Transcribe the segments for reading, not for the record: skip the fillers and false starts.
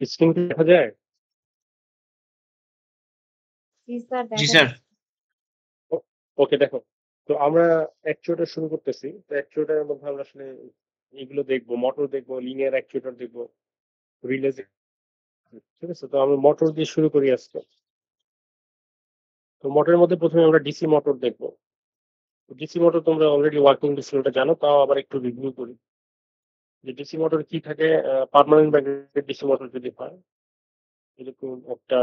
Screen কি দেখা যায়? জি স্যার, জি দেখা স্যার। যাচ্ছে। ও ওকে দেখো। তো আমরা অ্যাকচুয়েটর শুরু করতেছি। তো অ্যাকচুয়েটরের মধ্যে আমরা আসলে এগুলো দেখবো, মোটর দেখবো, লিনিয়ার অ্যাকচুয়েটর দেখবো, রিলে দেখবো। ঠিক আছে? তো আমরা মোটর দিয়ে শুরু করি আজকে। তো মোটরের মধ্যে ১ম এ আমরা ডিসি মোটর দেখবো। ডিসি মোটর তোমরা অলরেডি ওয়ার্কিং ডিসি ওটা জানো, তাও আবার একটু রিভিউ করি। যে ডিসি মোটর কি থাকে, পার্মানেন্ট ম্যাগনেটিক ডিসি মোটর যদি হয়, এরকম একটা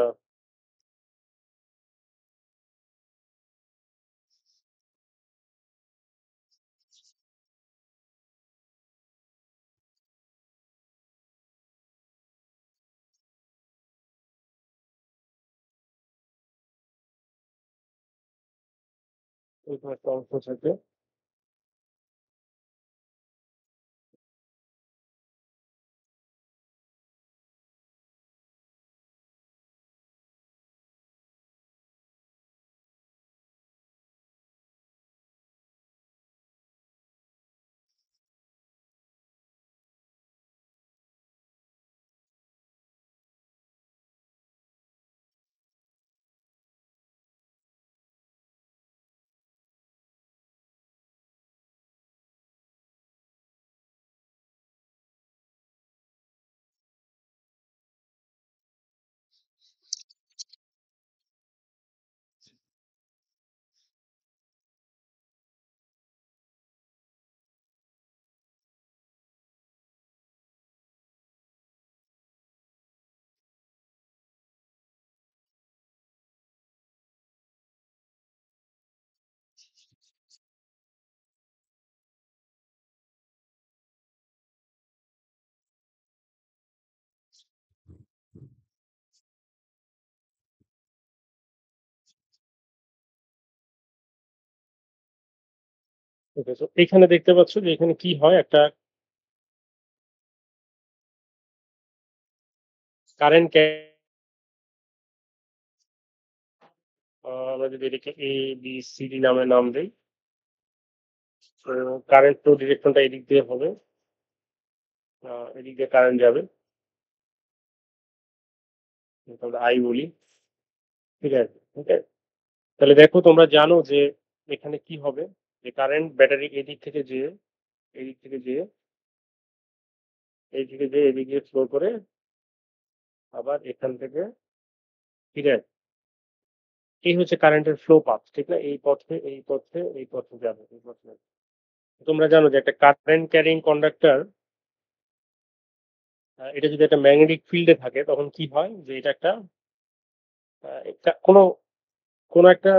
এরকম একটা অংশ থাকে। ওকে, তো এখানে দেখতে পাচ্ছ যে এখানে কি হয়, একটা কারেন্ট আমরা যদি এটাকে এ বি সি ডি নামে নাম দেই, তো কারেন্ট ফ্লো ডিরেকশনটা এদিক দিয়ে হবে। এদিক দিয়ে কারেন্ট যাবে, যেটা আমরা আই বলি। ঠিক আছে? ওকে, তাহলে দেখো তোমরা জানো যে এখানে কি হবে, যে কারেন্ট ব্যাটারি এদিক থেকে যেয়ে এদিক থেকে যেয়ে এইদিকে যেয়ে এদিকে ফ্লো করে আবার এখান থেকে ফিরে আসে। এই হচ্ছে কারেন্টের ফ্লো পাথ, ঠিক না? এই পথে এই পথে এই পথে যাবে, এই পথে যাবে। তোমরা জানো যে একটা কারেন্ট ক্যারিং কন্ডাক্টর, এটা যদি একটা ম্যাগনেটিক ফিল্ডে থাকে তখন কি হয়, যে এটা একটা কোনো কোনো একটা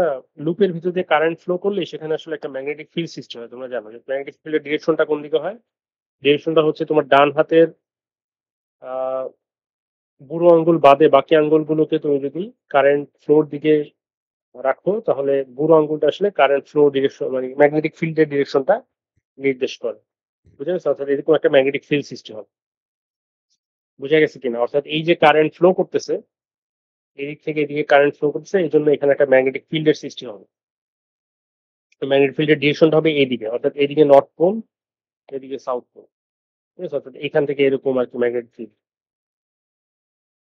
লুপের ভিতর দিয়ে কারেন্ট ফ্লো করলে সেখানে আসলে একটা ম্যাগনেটিক ফিল্ড সৃষ্টি হয়। তোমরা জানো যে ম্যাগনেটিক ফিল্ডের ডিরেকশনটা কোন দিকে হয়? ডিরেকশনটা হচ্ছে তোমার ডান হাতের আহ বুড়ো আঙ্গুল বাদে বাকি আঙ্গুলগুলোকে তুমি যদি কারেন্ট ফ্লোর দিকে রাখো, তাহলে বুড়ো আঙ্গুলটা আসলে কারেন্ট ফ্লো ডিরেকশন মানে ম্যাগনেটিক ফিল্ডের ডিরেকশনটা নির্দেশ করে। বুঝা গেছে? অর্থাৎ এরকম একটা ম্যাগনেটিক ফিল্ড সৃষ্টি হবে। বুঝা গেছে কিনা? অর্থাৎ এই যে কারেন্ট ফ্লো করতেছে, এদিক থেকে এদিকে কারেন্ট ফ্লো করতেছে, এই জন্য এখানে একটা ম্যাগনেটিক ফিল্ডের সৃষ্টি হবে। তো ম্যাগনেটিক ফিল্ডের ডিরেকশনটা হবে এইদিকে, অর্থাৎ এদিকে নর্থ পোল, এদিকে সাউথ পোল। ঠিক আছে? অর্থাৎ এখান থেকে এরকম আর কি ম্যাগনেটিক ফিল্ড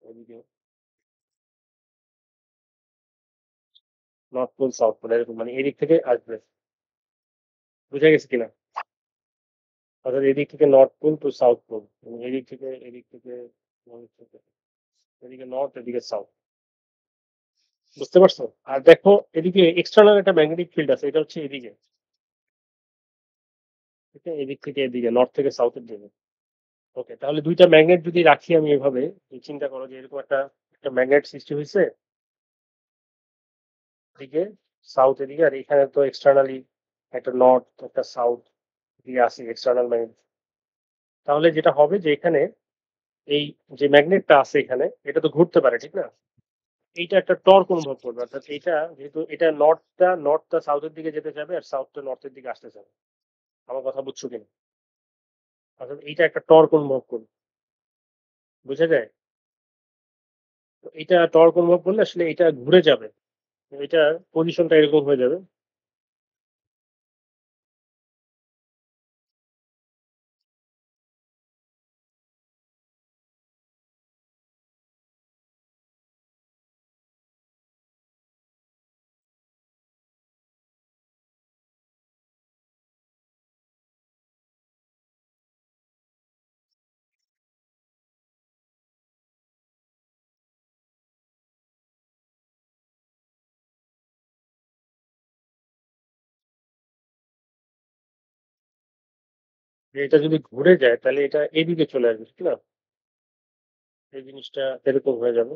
এদিকে নর্থ পোল সাউথ পোল এরকম, মানে এদিক থেকে আসবে। বুঝা গেছে কিনা? অর্থাৎ এদিক থেকে north pole to south pole, এদিক থেকে এদিকে নর্থ, এদিকে সাউথ। বুঝতে পারছো? আর দেখো এদিকে এক্সটার্নাল একটা ম্যাগনেটিক ফিল্ড আছে, এটা হচ্ছে এদিকে। ঠিক আছে? এদিক থেকে এদিকে নর্থ থেকে সাউথের দিকে। ওকে, তাহলে দুইটা ম্যাগনেট যদি রাখি আমি এভাবে, চিন্তা করো যে এরকম একটা একটা ম্যাগনেট সৃষ্টি হয়েছে এদিকে সাউথ এদিকে, আর এখানে তো এক্সটার্নালি একটা নর্থ একটা সাউথ দিয়ে আসি এক্সটার্নাল ম্যাগনেট। তাহলে যেটা হবে যে এখানে এই যে ম্যাগনেটটা আছে এখানে, এটা তো ঘুরতে পারে, ঠিক না? এইটা একটা টর্ক অনুভব করবে, অর্থাৎ এইটা যেহেতু এটা নর্থটা সাউথের দিকে যেতে যাবে আর সাউথটা নর্থের দিকে আসতে যাবে। আমার কথা বুঝছো কিনা? অর্থাৎ এইটা একটা টর্ক অনুভব করবে। বুঝা যায়? তো এটা টর্ক অনুভব করলে আসলে এটা ঘুরে যাবে, এটা পজিশনটা এরকম হয়ে যাবে। যে এটা যদি ঘুরে যায় তাহলে এটা এদিকে চলে আসবে, ঠিক না? এই জিনিসটা এরকম হয়ে যাবে।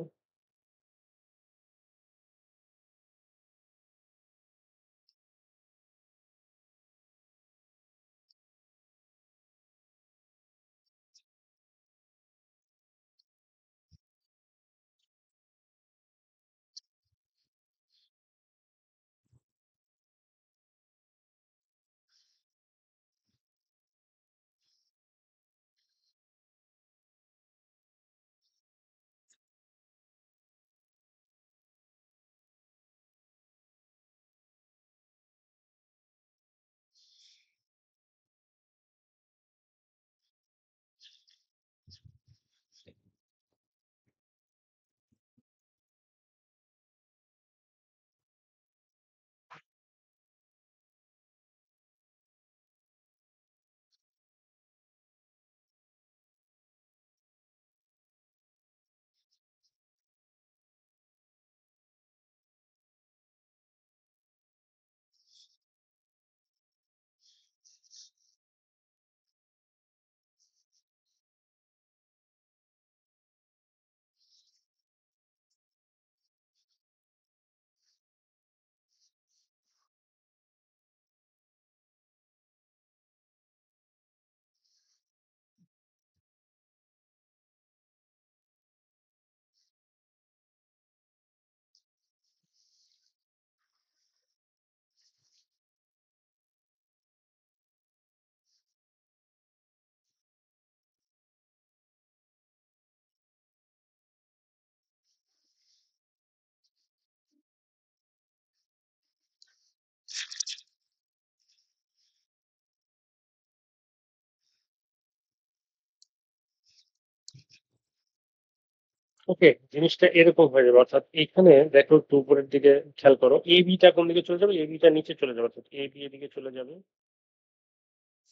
ওকে, জিনিসটা এরকম হয়ে যাবে। অর্থাৎ এইখানে দেখো একটু উপরের দিকে খেয়াল করো। AB টা কোন দিকে চলে যাবে? AB টা নিচে চলে যাবে। অর্থাৎ AB এদিকে চলে যাবে,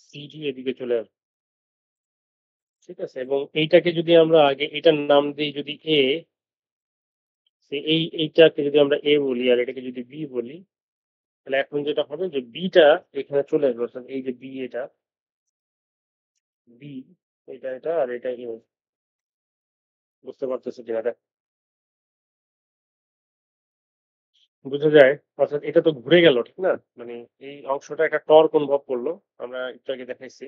CD এদিকে চলে আসবে। ঠিক আছে? এবং এইটাকে যদি আমরা আগে এটার নাম দেই যদি A, এইটাকে যদি আমরা A বলি আর এটাকে যদি B বলি, তাহলে এখন যেটা হবে যে B টা এখানে চলে আসবে। অর্থাৎ এই যে B, এটা B, এটা আর এটা A। বুঝতে পারতেছো কিনা দেখ, বুঝা যায়? অর্থাৎ এটা তো ঘুরে গেল, ঠিক না? মানে এই অংশটা একটা টর্ক অনুভব করলো। আমরা একটু আগে দেখাইছি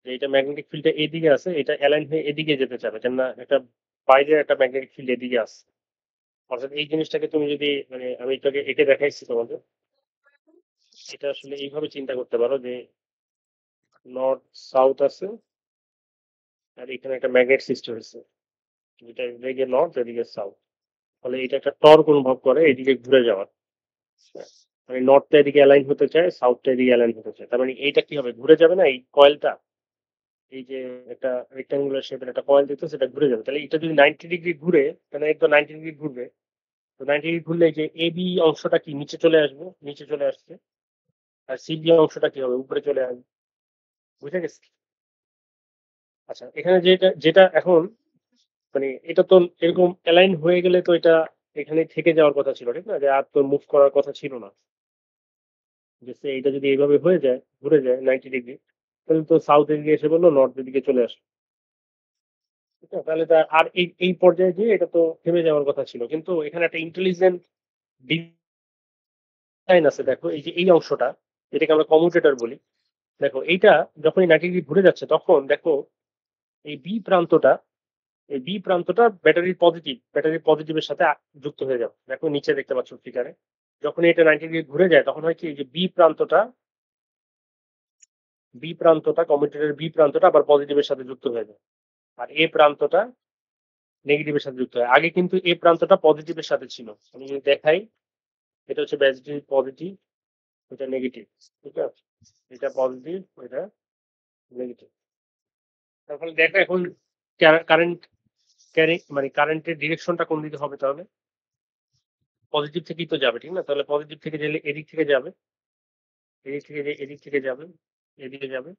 যে এটা ম্যাগনেটিক ফিল্ডটা এদিকে আছে, এটা অ্যালাইন হয়ে এদিকে যেতে চাবে, কেননা একটা বাইরে একটা ম্যাগনেটিক ফিল্ড এদিকে আছে। অর্থাৎ এই জিনিসটাকে তুমি যদি মানে আমি এটাকে এঁকে দেখাইছি তোমাদের, এটা আসলে এইভাবে চিন্তা করতে পারো যে নর্থ সাউথ আছে আর এখানে একটা ম্যাগনেট সৃষ্টি হয়েছে, যেটা এদিকে নর্থ এদিকে সাউথ। ফলে এটা একটা টর্ক অনুভব করে এদিকে ঘুরে যাওয়ার। হ্যাঁ, মানে নর্থটা এদিকে অ্যালাইন হতে চায়, সাউথটা এদিকে অ্যালাইন হতে চায়। তার মানে এইটা কি হবে? ঘুরে যাবে না এই কয়েলটা? এই যে একটা রেক্টাঙ্গুলার শেপের একটা কয়েল দিতে, সেটা ঘুরে যাবে। তাহলে এটা যদি 90 ডিগ্রি ঘুরে, তাহলে এটা 90 ডিগ্রি ঘুরবে। তো 90 ডিগ্রি ঘুরলে এই যে AB অংশটা কি নিচে চলে আসবে, নিচে চলে আসছে। আর CB অংশটা কি হবে? উপরে চলে আসবে। বুঝে গেছে? আচ্ছা, এখানে যেটা যেটা এখন মানে এটা তো এরকম অ্যালাইন হয়ে গেলে তো এটা এখানে থেকে যাওয়ার কথা ছিল, ঠিক না? যে আর তো মুভ করার কথা ছিল না। যে এইটা যদি এইভাবে হয়ে যায়, ঘুরে যায় 90 ডিগ্রি, তাহলে তো সাউথ এদিকে এসে বললো নর্থ দিকে চলে আসে। ঠিক আছে? তাহলে আর এই এই পর্যায়ে গিয়ে এটা তো থেমে যাওয়ার কথা ছিল, কিন্তু এখানে একটা ইন্টেলিজেন্ট ডিজাইন আছে। দেখো এই যে এই অংশটা, এটাকে আমরা কমিউটেটর বলি। দেখো এইটা যখন এই 90 ডিগ্রি ঘুরে যাচ্ছে, তখন দেখো এই বি প্রান্তটা ব্যাটারির পজিটিভের সাথে যুক্ত হয়ে যাবে। দেখো নিচে দেখতে পাচ্ছ ফিগারে, যখন এটা 90 ডিগ্রি ঘুরে যায় তখন হয় কি, যে বি প্রান্তটা কমিউটেটরের বি প্রান্তটা আবার পজিটিভের সাথে যুক্ত হয়ে যায়, আর এ প্রান্তটা নেগেটিভের সাথে যুক্ত হয়। আগে কিন্তু এ প্রান্তটা পজিটিভের সাথে ছিল। আমি যদি দেখাই, এটা হচ্ছে ব্যাটারি পজিটিভ, এটা নেগেটিভ। ঠিক আছে? এটা পজিটিভ, এটা নেগেটিভ। তার ফলে দেখো এখন কারেন্ট ক্যারি মানে কারেন্টের ডিরেকশনটা কোন দিকে হবে? তাহলে পজিটিভ থেকেই তো যাবে, ঠিক না? তাহলে পজিটিভ থেকে গেলে এদিক থেকে যাবে, এদিক থেকে যাবে, এদিকে যাবে,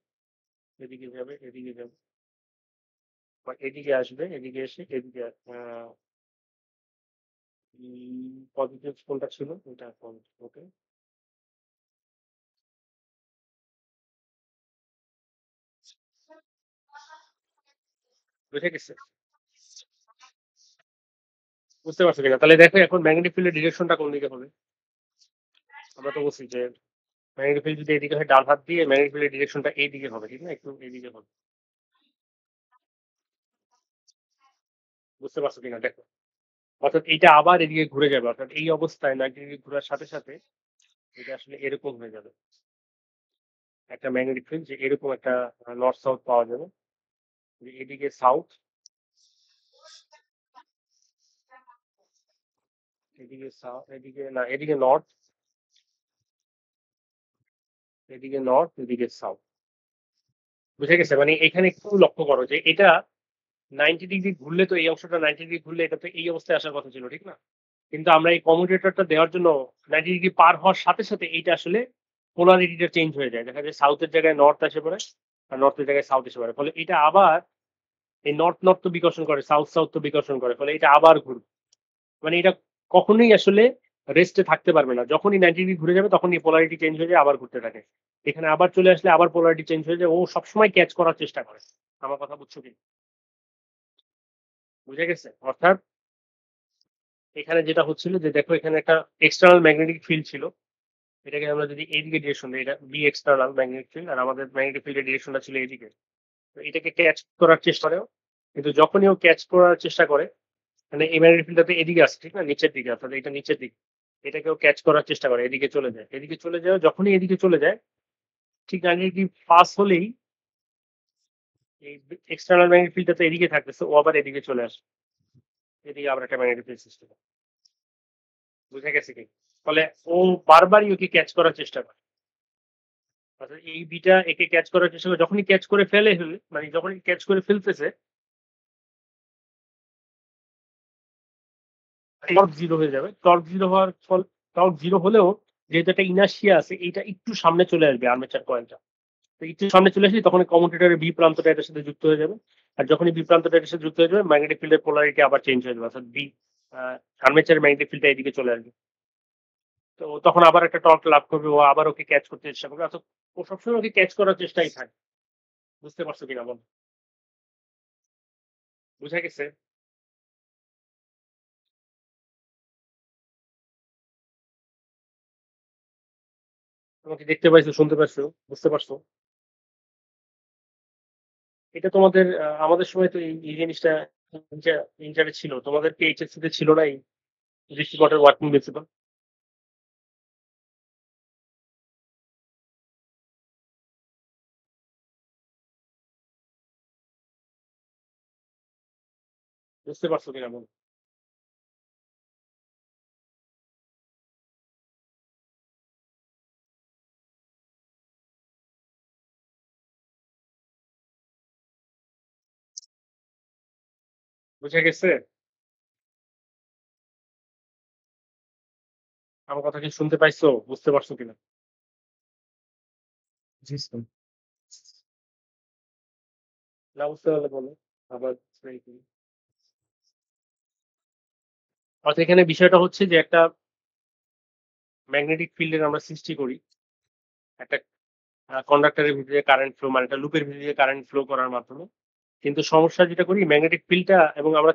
এদিকে যাবে, এদিকে যাবে, বা এদিকে আসবে, এদিকে এসে এদিকে পজিটিভ কোনটা ছিল? এটা পজিটিভ। ওকে, বুঝে গেছে? বুঝতে পারছো কিনা? তাহলে দেখো এখন ম্যাগনেটিক ফিল্ডের ডিরেকশনটা কোন দিকে হবে? আমরা তো বলছি যে ম্যাগনেটিক ফিল্ড যদি এদিকে হয় ডান হাত দিয়ে ম্যাগনেটিক ফিল্ডের ডিরেকশনটা এইদিকে হবে, ঠিক না? একটু এইদিকে হবে। বুঝতে পারছো কিনা দেখো। অর্থাৎ এইটা আবার এদিকে ঘুরে যাবে। অর্থাৎ এই অবস্থায় 90 ডিগ্রি ঘোরার সাথে, সাথে এটা আসলে এরকম হয়ে যাবে। একটা ম্যাগনেটিক ফিল্ড যে এরকম একটা নর্থ সাউথ পাওয়া যাবে। যে এদিকে সাউথ, এদিকে সাউথ, এদিকে না, এদিকে নর্থ, এদিকে নর্থ, এদিকে সাউথ। বুঝে গেছে? মানে এখানে একটু লক্ষ্য করো যে এটা 90 ডিগ্রি ঘুরলে তো এই অংশটা 90 ডিগ্রি ঘুরলে এটা তো এই অবস্থায় আসার কথা ছিল, ঠিক না? কিন্তু আমরা এই কমিউটেটরটা দেওয়ার জন্য 90 ডিগ্রি পার হওয়ার সাথে, সাথে এইটা আসলে পোলারিটিটা চেঞ্জ হয়ে যায়। দেখা যায় সাউথের জায়গায় নর্থ এসে পড়ে আর নর্থের জায়গায় সাউথ এসে পড়ে। ফলে এটা আবার এই নর্থ নর্থ তো বিকর্ষণ করে, সাউথ সাউথ তো বিকর্ষণ করে। ফলে এটা আবার ঘুরবে। মানে এটা কখনোই আসলে রেস্টে থাকতে পারবে না। যখনই 90 ডিগ্রি ঘুরে যাবে তখনই পোলারিটি চেঞ্জ হয়ে যায়, আবার ঘুরতে থাকে। এখানে আবার চলে আসলে আবার পোলারিটি চেঞ্জ হয়ে যায়। ও সবসময় ক্যাচ করার চেষ্টা করে। আমার কথা বুঝছো কি? বুঝে গেছে? অর্থাৎ এখানে যেটা হচ্ছিল যে দেখো এখানে একটা এক্সটার্নাল ম্যাগনেটিক ফিল্ড ছিল। এটাকে আমরা যদি এইদিকে ডিরেকশন দিই, এটা বি এক্সটার্নাল ম্যাগনেটিক ফিল্ড আর আমাদের ম্যাগনেটিক ফিল্ডের ডিরেকশনটা ছিল এইদিকে। তো এটাকে ক্যাচ করার চেষ্টা করে, কিন্তু যখনই ও ক্যাচ করার চেষ্টা করে, মানে এই ম্যাগনেটিক ফিল্ডটা তো এদিকে আসছে, ঠিক না? নিচের দিকে, অর্থাৎ এটা নিচের দিকে। এটাকেও ক্যাচ করার চেষ্টা করে, এদিকে চলে যায়। এদিকে চলে যায়, যখনই এদিকে চলে যায়, ঠিক 90 ডিগ্রি পাস হলেই এই এক্সটার্নাল ম্যাগনেটিক ফিল্ডটা তো এদিকে থাকতেছে, ও আবার এদিকে চলে আসে। এদিকে আবার একটা ম্যাগনেটিক ফিল্ড সৃষ্টি হয়। বুঝে গেছে কি? ফলে ও বারবারই ওকে ক্যাচ করার চেষ্টা করে। অর্থাৎ এই বিটা একে ক্যাচ করার চেষ্টা করে, যখনই ক্যাচ করে ফেলে, মানে যখনই ক্যাচ করে ফেলতেছে, টর্ক জিরো হয়ে যাবে। টর্ক জিরো হওয়ার ফল, টর্ক জিরো হলেও যেহেতু একটা ইনার্শিয়া আছে, এইটা একটু সামনে চলে আসবে আর্মেচার কয়েলটা। তো একটু সামনে চলে আসলে তখন কমিউটেটরের বি প্রান্তটা এটার সাথে যুক্ত হয়ে যাবে। আর যখনই বি প্রান্তটা এটার সাথে যুক্ত হয়ে যাবে, ম্যাগনেটিক ফিল্ডের পোলারিটি আবার চেঞ্জ হয়ে যাবে। অর্থাৎ বি আর্মেচারের ম্যাগনেটিক ফিল্ডটা এদিকে চলে আসবে। তো তখন আবার একটা টর্ক লাভ করবে, ও আবার ওকে ক্যাচ করতে চেষ্টা করবে। অর্থাৎ ও সবসময় ওকে ক্যাচ করার চেষ্টাই থাকে। বুঝতে পারছো কিনা বল? বুঝা গেছে? তোমাকে দেখতে পাইছো, শুনতে পারছো, বুঝতে পারছো? এটা তোমাদের আমাদের সময় তো এই জিনিসটা ইন্টারে ছিল। তোমাদের কি এইচএসসি তে ছিল না এই দৃষ্টিপটের ওয়ার্কিং প্রিন্সিপাল? বুঝতে পারছো কিনা বল? বুঝে গেছে? আমার কথা কি শুনতে পাইছো, বুঝতে পারছো কিনা? জি স্যার। না বুঝতে পারলে বলো, আবার try করি। অর্থাৎ এখানে বিষয়টা হচ্ছে যে একটা ম্যাগনেটিক ফিল্ডের আমরা সৃষ্টি করি একটা কন্ডাক্টরের ভিতরে কারেন্ট ফ্লো, মানে একটা লুপের ভিতরে কারেন্ট ফ্লো করার মাধ্যমে। কিন্তু সমস্যা যেটা করি ম্যাগনেটিক ফিল্ডটা, এবং আমরা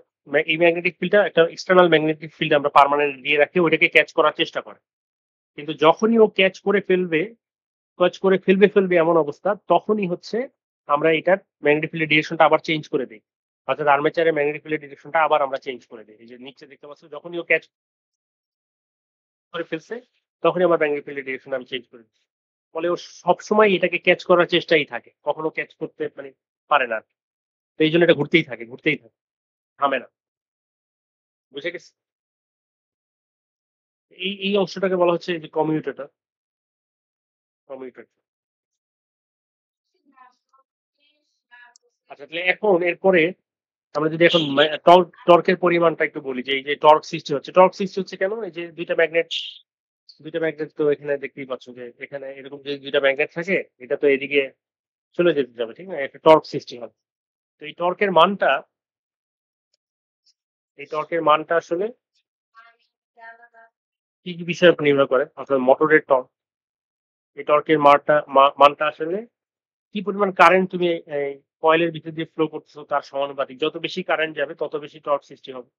এই ম্যাগনেটিক ফিল্ডটা একটা এক্সটার্নাল ম্যাগনেটিক ফিল্ড আমরা পার্মানেন্ট দিয়ে রাখি, ওইটাকে ক্যাচ করার চেষ্টা করে। কিন্তু যখনই ও ক্যাচ করে ফেলবে, ফেলবে এমন অবস্থা, তখনই হচ্ছে আমরা এটার ম্যাগনেটিক ফিল্ডের ডিরেকশনটা আবার চেঞ্জ করে দিই। অর্থাৎ আর্মেচারের ম্যাগনেটিক ফিল্ডের ডিরেকশনটা আবার আমরা চেঞ্জ করে দিই। এই যে নিচে দেখতে পাচ্ছ, যখনই ও ক্যাচ করে ফেলছে, তখনই আমার ম্যাগনেটিক ফিল্ডের ডিরেকশন আমি চেঞ্জ করে দিই। ফলে ও সবসময় এটাকে ক্যাচ করার চেষ্টাই থাকে, কখনো ক্যাচ করতে মানে পারে না। তো এই জন্য এটা ঘুরতেই থাকে, ঘুরতেই থাকে, থামে না। বুঝে গেছে? এই অংশটাকে বলা হচ্ছে যে কমিউটেটর। কমিউটেটর। আচ্ছা, তাহলে এখন এরপরে আমরা যদি এখন টর্কের পরিমাণটা একটু বলি, যে এই যে টর্ক সৃষ্টি হচ্ছে কেন? এই যে দুইটা ম্যাগনেট তো এখানে দেখতেই পাচ্ছ যে এখানে এরকম যে দুইটা ম্যাগনেট থাকে, এটা তো এদিকে চলে যেতে যাবে, ঠিক না? একটা টর্ক সৃষ্টি হবে। তো এই টর্কের মানটা আসলে কি কি বিষয়ের উপর নির্ভর করে? অর্থাৎ মোটরের টর্ক, এই টর্কের মানটা আসলে কি পরিমাণ কারেন্ট তুমি কয়েলের ভিতর দিয়ে ফ্লো করতেছো তার সমানুপাতিক। যত বেশি কারেন্ট যাবে তত বেশি টর্ক সৃষ্টি হবে।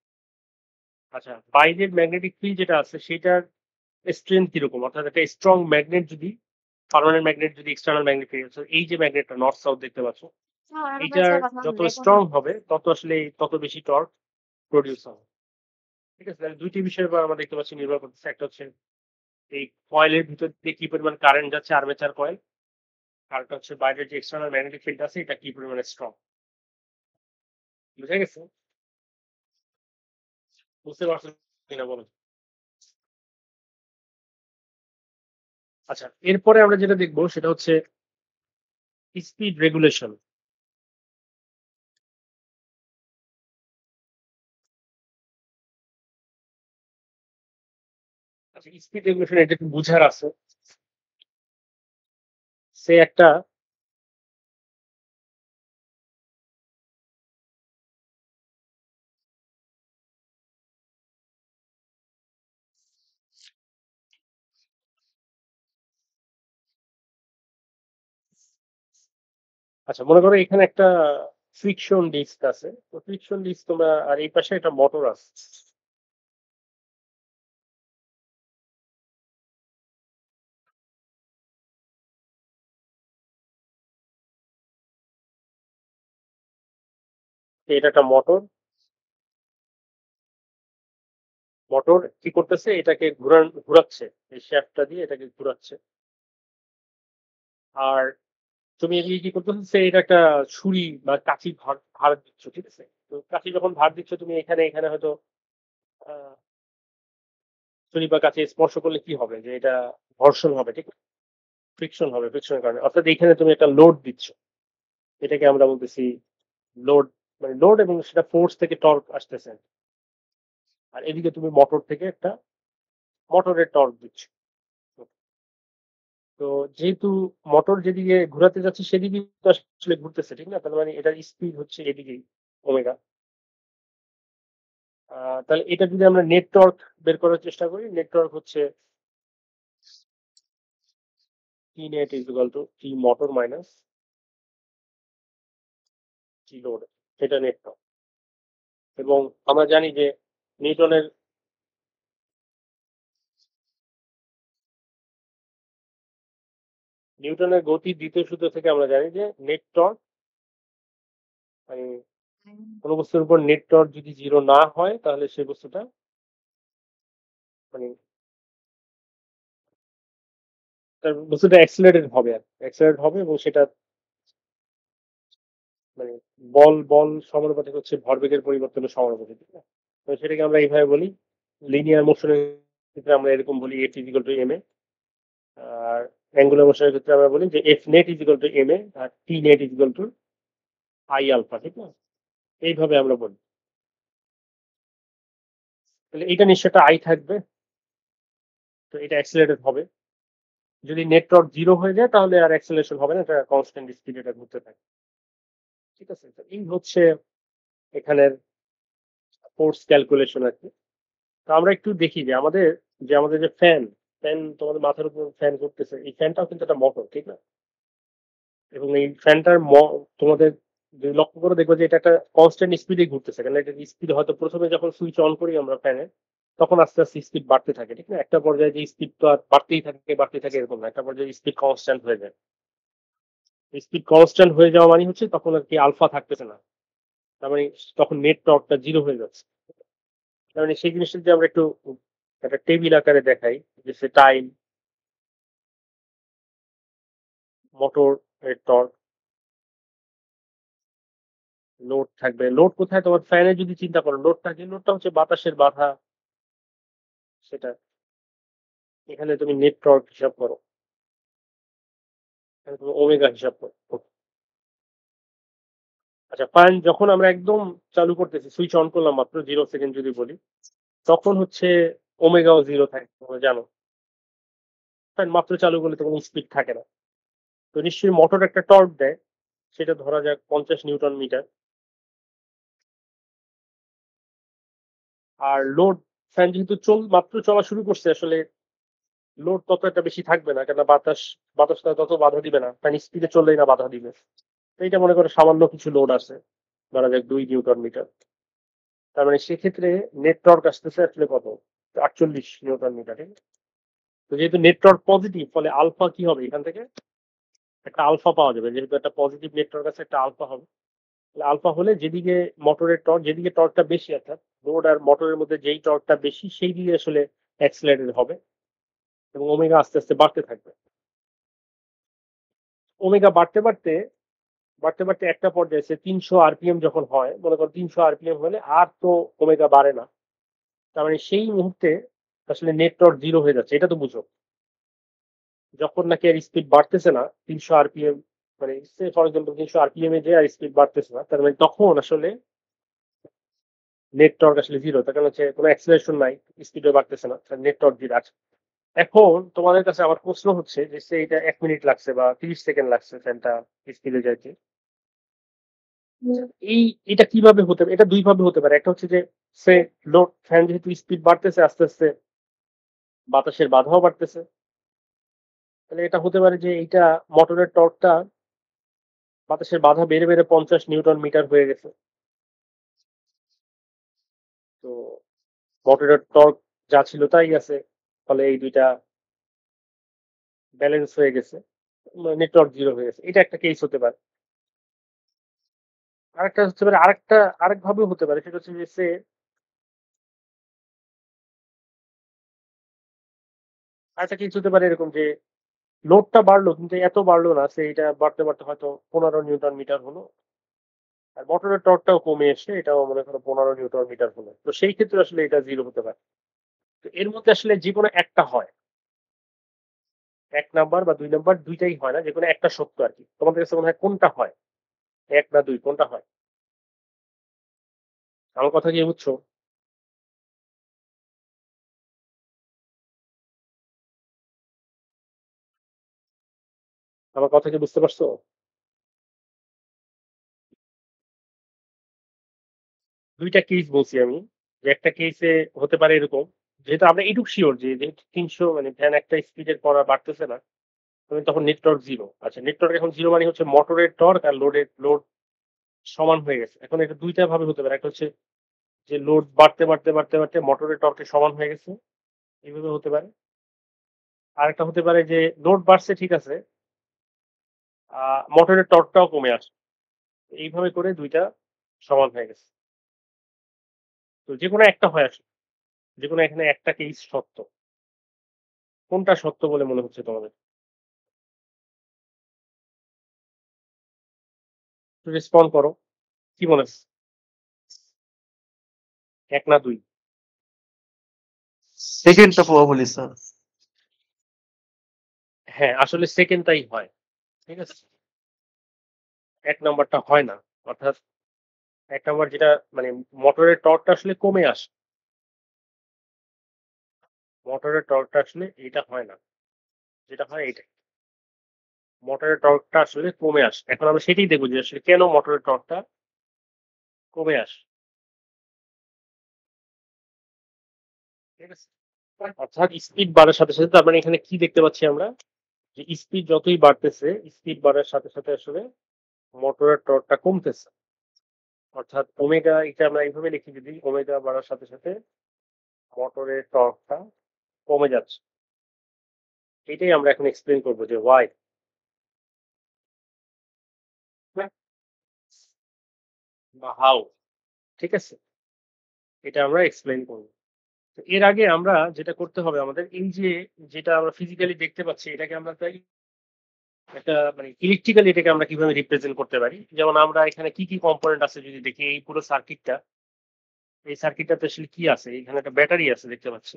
আচ্ছা, বাইরের ম্যাগনেটিক ফিল্ড যেটা আছে সেটার স্ট্রেংথ কিরকম? অর্থাৎ একটা স্ট্রং ম্যাগনেট যদি, পার্মানেন্ট ম্যাগনেট যদি এক্সটার্নাল ম্যাগনেট ফিল্ড, এই যে ম্যাগনেটটা নর্থ সাউথ দেখতে পাচ্ছ, এইটার যত স্ট্রং হবে তত আসলে তত বেশি টর্ক প্রডিউস হবে। ঠিক আছে? তাহলে দুইটি বিষয়ের উপর আমরা দেখতে পাচ্ছি নির্ভর করতেছে। একটা হচ্ছে এই কয়েলের ভিতর দিয়ে কি পরিমাণ কারেন্ট যাচ্ছে, আর্মেচার কয়েল। আরেকটা হচ্ছে বাইরের যে এক্সটার্নাল ম্যাগনেটিক ফিল্ড আছে এটা কি পরিমাণে স্ট্রং। বুঝা গেছে? বুঝতে পারছো কিনা বলো? আচ্ছা, এরপরে আমরা যেটা দেখবো সেটা হচ্ছে স্পিড রেগুলেশন। আচ্ছা, স্পিড রেগুলেশন এটা একটু বুঝার আছে। সে একটা আচ্ছা, মনে করো এখানে একটা ফ্রিকশন ডিস্ক আছে। তো ফ্রিকশন ডিস্ক তোমরা, আর এই পাশে একটা মোটর আছে। তো এটা একটা মোটর। মোটর কি করতেছে, এটাকে ঘুরাচ্ছে, এই শ্যাফটটা দিয়ে এটাকে ঘুরাচ্ছে। আর তুমি এদিকে কি করতেছো, সে এটা একটা ছুরি বা কাঁচি ভার দিচ্ছ, ঠিক আছে? তো কাঁচি যখন ভার দিচ্ছ তুমি এখানে এখানে হয়তো আহ, ছুরি বা কাঁচি স্পর্শ করলে কি হবে, যে এটা ঘর্ষণ হবে, ঠিক আছে? ফ্রিকশন হবে, ফ্রিকশনের কারণে। অর্থাৎ এখানে তুমি একটা লোড দিচ্ছ, এটাকে আমরা বলতেছি লোড। মানে লোড, এবং সেটা ফোর্স থেকে টর্ক আসতেছে। আর এদিকে তুমি মোটর থেকে একটা মোটরের টর্ক দিচ্ছ। তো যেহেতু মোটর যেদিকে ঘোরাতে যাচ্ছে সেদিকে তো আসলে ঘুরতেছে, ঠিক না? তার মানে এটার স্পিড হচ্ছে এদিকেই, ওমেগা। তাহলে এটা যদি আমরা নেট টর্ক বের করার চেষ্টা করি, নেট টর্ক হচ্ছে টি net is equal two T motor minus T load. সেটা নেট টর্ক। এবং আমরা জানি যে নিউটনের নিউটনের গতির দ্বিতীয় সূত্র থেকে আমরা জানি যে নেট টর্ক, মানে কোন বস্তুর উপর নেট টর্ক যদি জিরো না হয় তাহলে সেই বস্তুটা, মানে তার বস্তুটা অ্যাক্সিলারেটেড হবে, আর অ্যাক্সিলারেট হবে, এবং সেটা মানে বল সমানুপাতিক হচ্ছে ভরবেগের পরিবর্তনের সমানুপাতিক, ঠিক না? তো সেটাকে আমরা এইভাবে বলি, লিনিয়ার মোশনের ক্ষেত্রে আমরা এরকম বলি F is equal to M A. আর অ্যাঙ্গুলার মোশনের ক্ষেত্রে আমরা বলি যে F net is equal to M A, আর T net is equal to I alpha, ঠিক না? এইভাবে আমরা বলি। তাহলে এটা নিশ্চয় একটা আই থাকবে, তো এটা অ্যাক্সিলারেটেড হবে। যদি নেট টর্ক জিরো হয়ে যায় তাহলে আর অ্যাক্সিলারেশন হবে না, এটা কনস্ট্যান্ট স্পিড এটা ঘুরতে থাকে। ঠিক আছে? তো এই হচ্ছে এখানের ফোর্স ক্যালকুলেশন আর কি। তো আমরা একটু দেখি যে আমাদের যে ফ্যান, তোমাদের মাথার উপর ফ্যান ঘুরতেছে, এই ফ্যানটাও কিন্তু একটা মোটর, ঠিক না? এবং এই ফ্যানটার তোমাদের যদি লক্ষ্য করে দেখবো যে এটা একটা কনস্ট্যান্ট স্পিডে ঘুরতেছে, কারণ এটা স্পিড হয়তো প্রথমে যখন সুইচ অন করি আমরা ফ্যানে, তখন আস্তে আস্তে স্পিড বাড়তে থাকে, ঠিক না? একটা পর্যায়ে যে স্পিড তো আর বাড়তেই থাকে এরকম না, একটা পর্যায়ে স্পিড কনস্ট্যান্ট হয়ে যায়। স্পিড কনস্ট্যান্ট হয়ে যাওয়া মানে হচ্ছে তখন আর কি আলফা থাকতেছে না, তার মানে তখন নেট টর্কটা জিরো হয়ে যাচ্ছে। তার মানে সেই জিনিসটা যদি আমরা একটু একটা টেবিল আকারে দেখাই, যে সে টাইম, মোটর এর টর্ক, লোড থাকবে। লোড কোথায়? তোমার ফ্যানে যদি চিন্তা করো, লোডটা কি? লোডটা হচ্ছে বাতাসের বাধা, সেটা। এখানে তুমি নেট টর্ক হিসাব করো, এখানে তুমি ওমেগা হিসাব করো। আচ্ছা, ফ্যান যখন আমরা একদম চালু করতেছি, সুইচ অন করলাম মাত্র 0 সেকেন্ড যদি বলি, তখন হচ্ছে ওমেগাও জিরো থাকে, তোমরা জানো। ফ্যান মাত্র চালু করলে তো কোনো স্পিড থাকে না। তো নিশ্চয়ই মোটর একটা টর্ক দেয়, সেটা ধরা যাক 50 নিউটন মিটার। আর লোড, ফ্যান যেহেতু মাত্র চলা শুরু করছে, আসলে লোড তত একটা বেশি থাকবে না, কেন বাতাস তত বাধা দিবে না, ফ্যান স্পিডে চললেই না বাধা দিবে। তো এটা মনে করো সামান্য কিছু লোড আছে, ধরা যাক 2 নিউটন মিটার। তার মানে সেক্ষেত্রে নেট টর্ক আসতেছে আসলে কত? 48 নিউটন মিটার। ঠিক আছে? তো যেহেতু নেট টর্ক পজিটিভ, ফলে আলফা কি হবে? এখান থেকে একটা আলফা পাওয়া যাবে, যেহেতু একটা পজিটিভ নেট টর্ক আছে, একটা আলফা হবে। তাহলে আলফা হলে যেদিকে মোটরের টর্ক, যেদিকে টর্কটা বেশি, অর্থাৎ লোড আর মোটরের মধ্যে যেই টর্কটা বেশি সেই দিকে আসলে অ্যাক্সিলারেটেড হবে, এবং ওমেগা আস্তে আস্তে বাড়তে থাকবে। ওমেগা বাড়তে বাড়তে বাড়তে বাড়তে একটা পর্যায়ে এসে 300 আরপিএম যখন হয়, মনে করো 300 আরপিএম হলে আর তো ওমেগা বাড়ে না। তার মানে সেই মুহূর্তে আসলে নেট টর্ক জিরো হয়ে যাচ্ছে, এটা তো বুঝো। যখন নাকি আর স্পিড বাড়তেছে না 300 আরপিএম, মানে ফর এক্সাম্পল 300 আরপিএম এ যে আর স্পিড বাড়তেছে না, তার মানে তখন আসলে নেট টর্ক আসলে জিরো। তার কারণ হচ্ছে কোনো অ্যাক্সিলারেশন নাই, স্পিডও বাড়তেছে না, নেট টর্ক জিরো আছে। এখন তোমাদের কাছে আমার প্রশ্ন হচ্ছে যে সে এটা 1 মিনিট লাগছে বা 30 সেকেন্ড লাগছে ফ্যানটা স্পিডে যাইতে, এই এটা কিভাবে হতে পারে? এটা দুই ভাবে হতে পারে। একটা হচ্ছে যে সে লোড ফ্যান যেহেতু স্পিড বাড়তেছে আস্তে আস্তে, বাতাসের বাধাও বাড়তেছে, তাহলে এটা হতে পারে যে এইটা মোটরের টর্কটা বাতাসের বাধা বেড়ে বেড়ে 50 নিউটন মিটার হয়ে গেছে। তো মোটরের টর্ক যা ছিল তাই আছে, ফলে এই দুইটা ব্যালেন্স হয়ে গেছে, নেটওয়ার্ক জিরো হয়ে গেছে। এটা একটা কেস হতে পারে। আরেকটা হতে পারে, আরেক ভাবেও হতে পারে, সেটা হচ্ছে যে সে আরেকটা কেস হতে পারে এরকম যে লোডটা বাড়লো কিন্তু এত বাড়লো না, সে এটা বাড়তে বাড়তে হয়তো 15 নিউটন মিটার হলো, আর মোটরের টর্কটাও কমে এসে এটাও মনে করো 15 নিউটন মিটার হলো। তো সেই ক্ষেত্রে আসলে এটা জিরো হতে পারে। তো এর মধ্যে আসলে যে কোনো একটা হয়, 1 নাম্বার বা 2 নাম্বার দুইটাই হয় না, যে কোনো একটা সত্য আর কি। তোমাদের কাছে মনে হয় কোনটা হয়, 1 না 2, কোনটা হয়? আমার কথা কি বুঝছো? আমার কথা কি বুঝতে পারছো? দুইটা কেস বলছি আমি, যে একটা কেসে হতে পারে এরকম, যেহেতু আমরা এইটুকু শিওর যে যেহেতু 300 মানে ফ্যান একটা স্পিডের পর আর বাড়তেছে না, তুমি তখন নেটওয়ার্ক জিরো। আচ্ছা, নেটওয়ার্ক এখন জিরো মানে হচ্ছে মোটরের টর্ক আর লোড সমান হয়ে গেছে। এখন এটা দুইটা ভাবে হতে পারে, একটা হচ্ছে যে লোড বাড়তে বাড়তে বাড়তে বাড়তে মোটরের টর্কে সমান হয়ে গেছে, এইভাবে হতে পারে। আর একটা হতে পারে যে লোড বাড়ছে ঠিক আছে, মোটরের টর্কটাও কমে আসে, এইভাবে করে দুইটা সমান হয়ে গেছে। তো যে কোনো একটা হয় আসলে, যে কোনো এখানে একটা কেস সত্য। কোনটা সত্য বলে মনে হচ্ছে তোমাদের? রেসপন্ড করো, কি মনে হচ্ছে? 1 না 2? সেকেন্ডটা প্রবাবলি স্যার। হ্যাঁ, আসলে সেকেন্ডটাই হয়। ঠিক আছে, 1 নাম্বারটা হয় না। অর্থাৎ 1 নাম্বার যেটা মানে মোটরের টর্কটা আসলে কমে আসে, মোটরের টর্কটা আসলে এটা হয় না, যেটা হয় এটা, মোটরের টর্কটা আসলে কমে আসে। এখন আমরা সেটাই দেখবো যে আসলে কেন মোটরের টর্কটা কমে আসে। ঠিক আছে, অর্থাৎ স্পিড বাড়ার সাথে সাথে, তার মানে এখানে কি দেখতে পাচ্ছি আমরা, যে স্পিড যতই বাড়তেছে, স্পিড বাড়ার সাথে সাথে আসলে মোটরের টর্কটা কমতেছে। অর্থাৎ ওমেগা, এটা আমরা এইভাবে লিখি, যদি ওমেগা বাড়ার সাথে সাথে মোটরের টর্কটা কমে যাচ্ছে। এটাই আমরা এখন এক্সপ্লেন করবো যে ওয়াই বা হাউ। ঠিক আছে, এটা আমরা এক্সপ্লেন করবো। তো এর আগে আমরা যেটা করতে হবে আমাদের, এই যে যেটা আমরা ফিজিক্যালি দেখতে পাচ্ছি, এটাকে আমরা তাই একটা মানে ইলেকট্রিক্যালি এটাকে আমরা কিভাবে রিপ্রেজেন্ট করতে পারি। যেমন আমরা এখানে কি কি কম্পোনেন্ট আছে যদি দেখি, এই পুরো সার্কিটটা, এই সার্কিটটাতে আসলে কি আছে, এখানে একটা ব্যাটারি আছে দেখতে পাচ্ছি,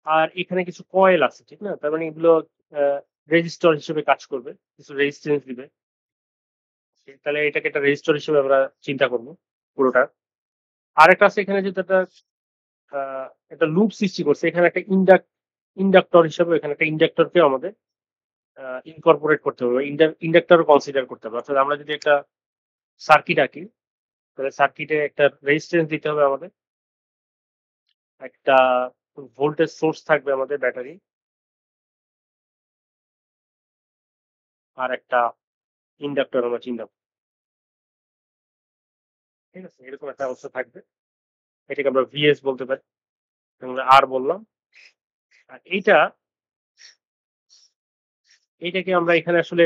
আর এখানে কিছু কয়েল আছে, ঠিক না? তার মানে এগুলো রেজিস্টর হিসেবে কাজ করবে, কিছু রেজিস্ট্যান্স দিবে। তাহলে এটাকে একটা রেজিস্টর হিসেবে আমরা চিন্তা করবো পুরোটা। আরেকটা আছে এখানে, যেটা একটা লুপ সৃষ্টি করছে, এখানে একটা ইন্ডাক্টর হিসেবে, এখানে একটা ইন্ডাক্টরকে আমাদের ইনকর্পোরেট করতে হবে, ইন্ডাক্টরও কনসিডার করতে হবে। অর্থাৎ আমরা যদি একটা সার্কিট আঁকি, তাহলে সার্কিটে একটা রেজিস্ট্যান্স দিতে হবে আমাদের, একটা ভোল্টেজ সোর্স থাকবে আমাদের ব্যাটারি, আর একটা ইন্ডাক্টর আমরা চিন্তা করি। ঠিক আছে? এরকম একটা অবস্থা থাকবে। এটাকে আমরা ভিএস বলতে পারি। আমরা আর বললাম। আর এইটাকে আমরা এখানে আসলে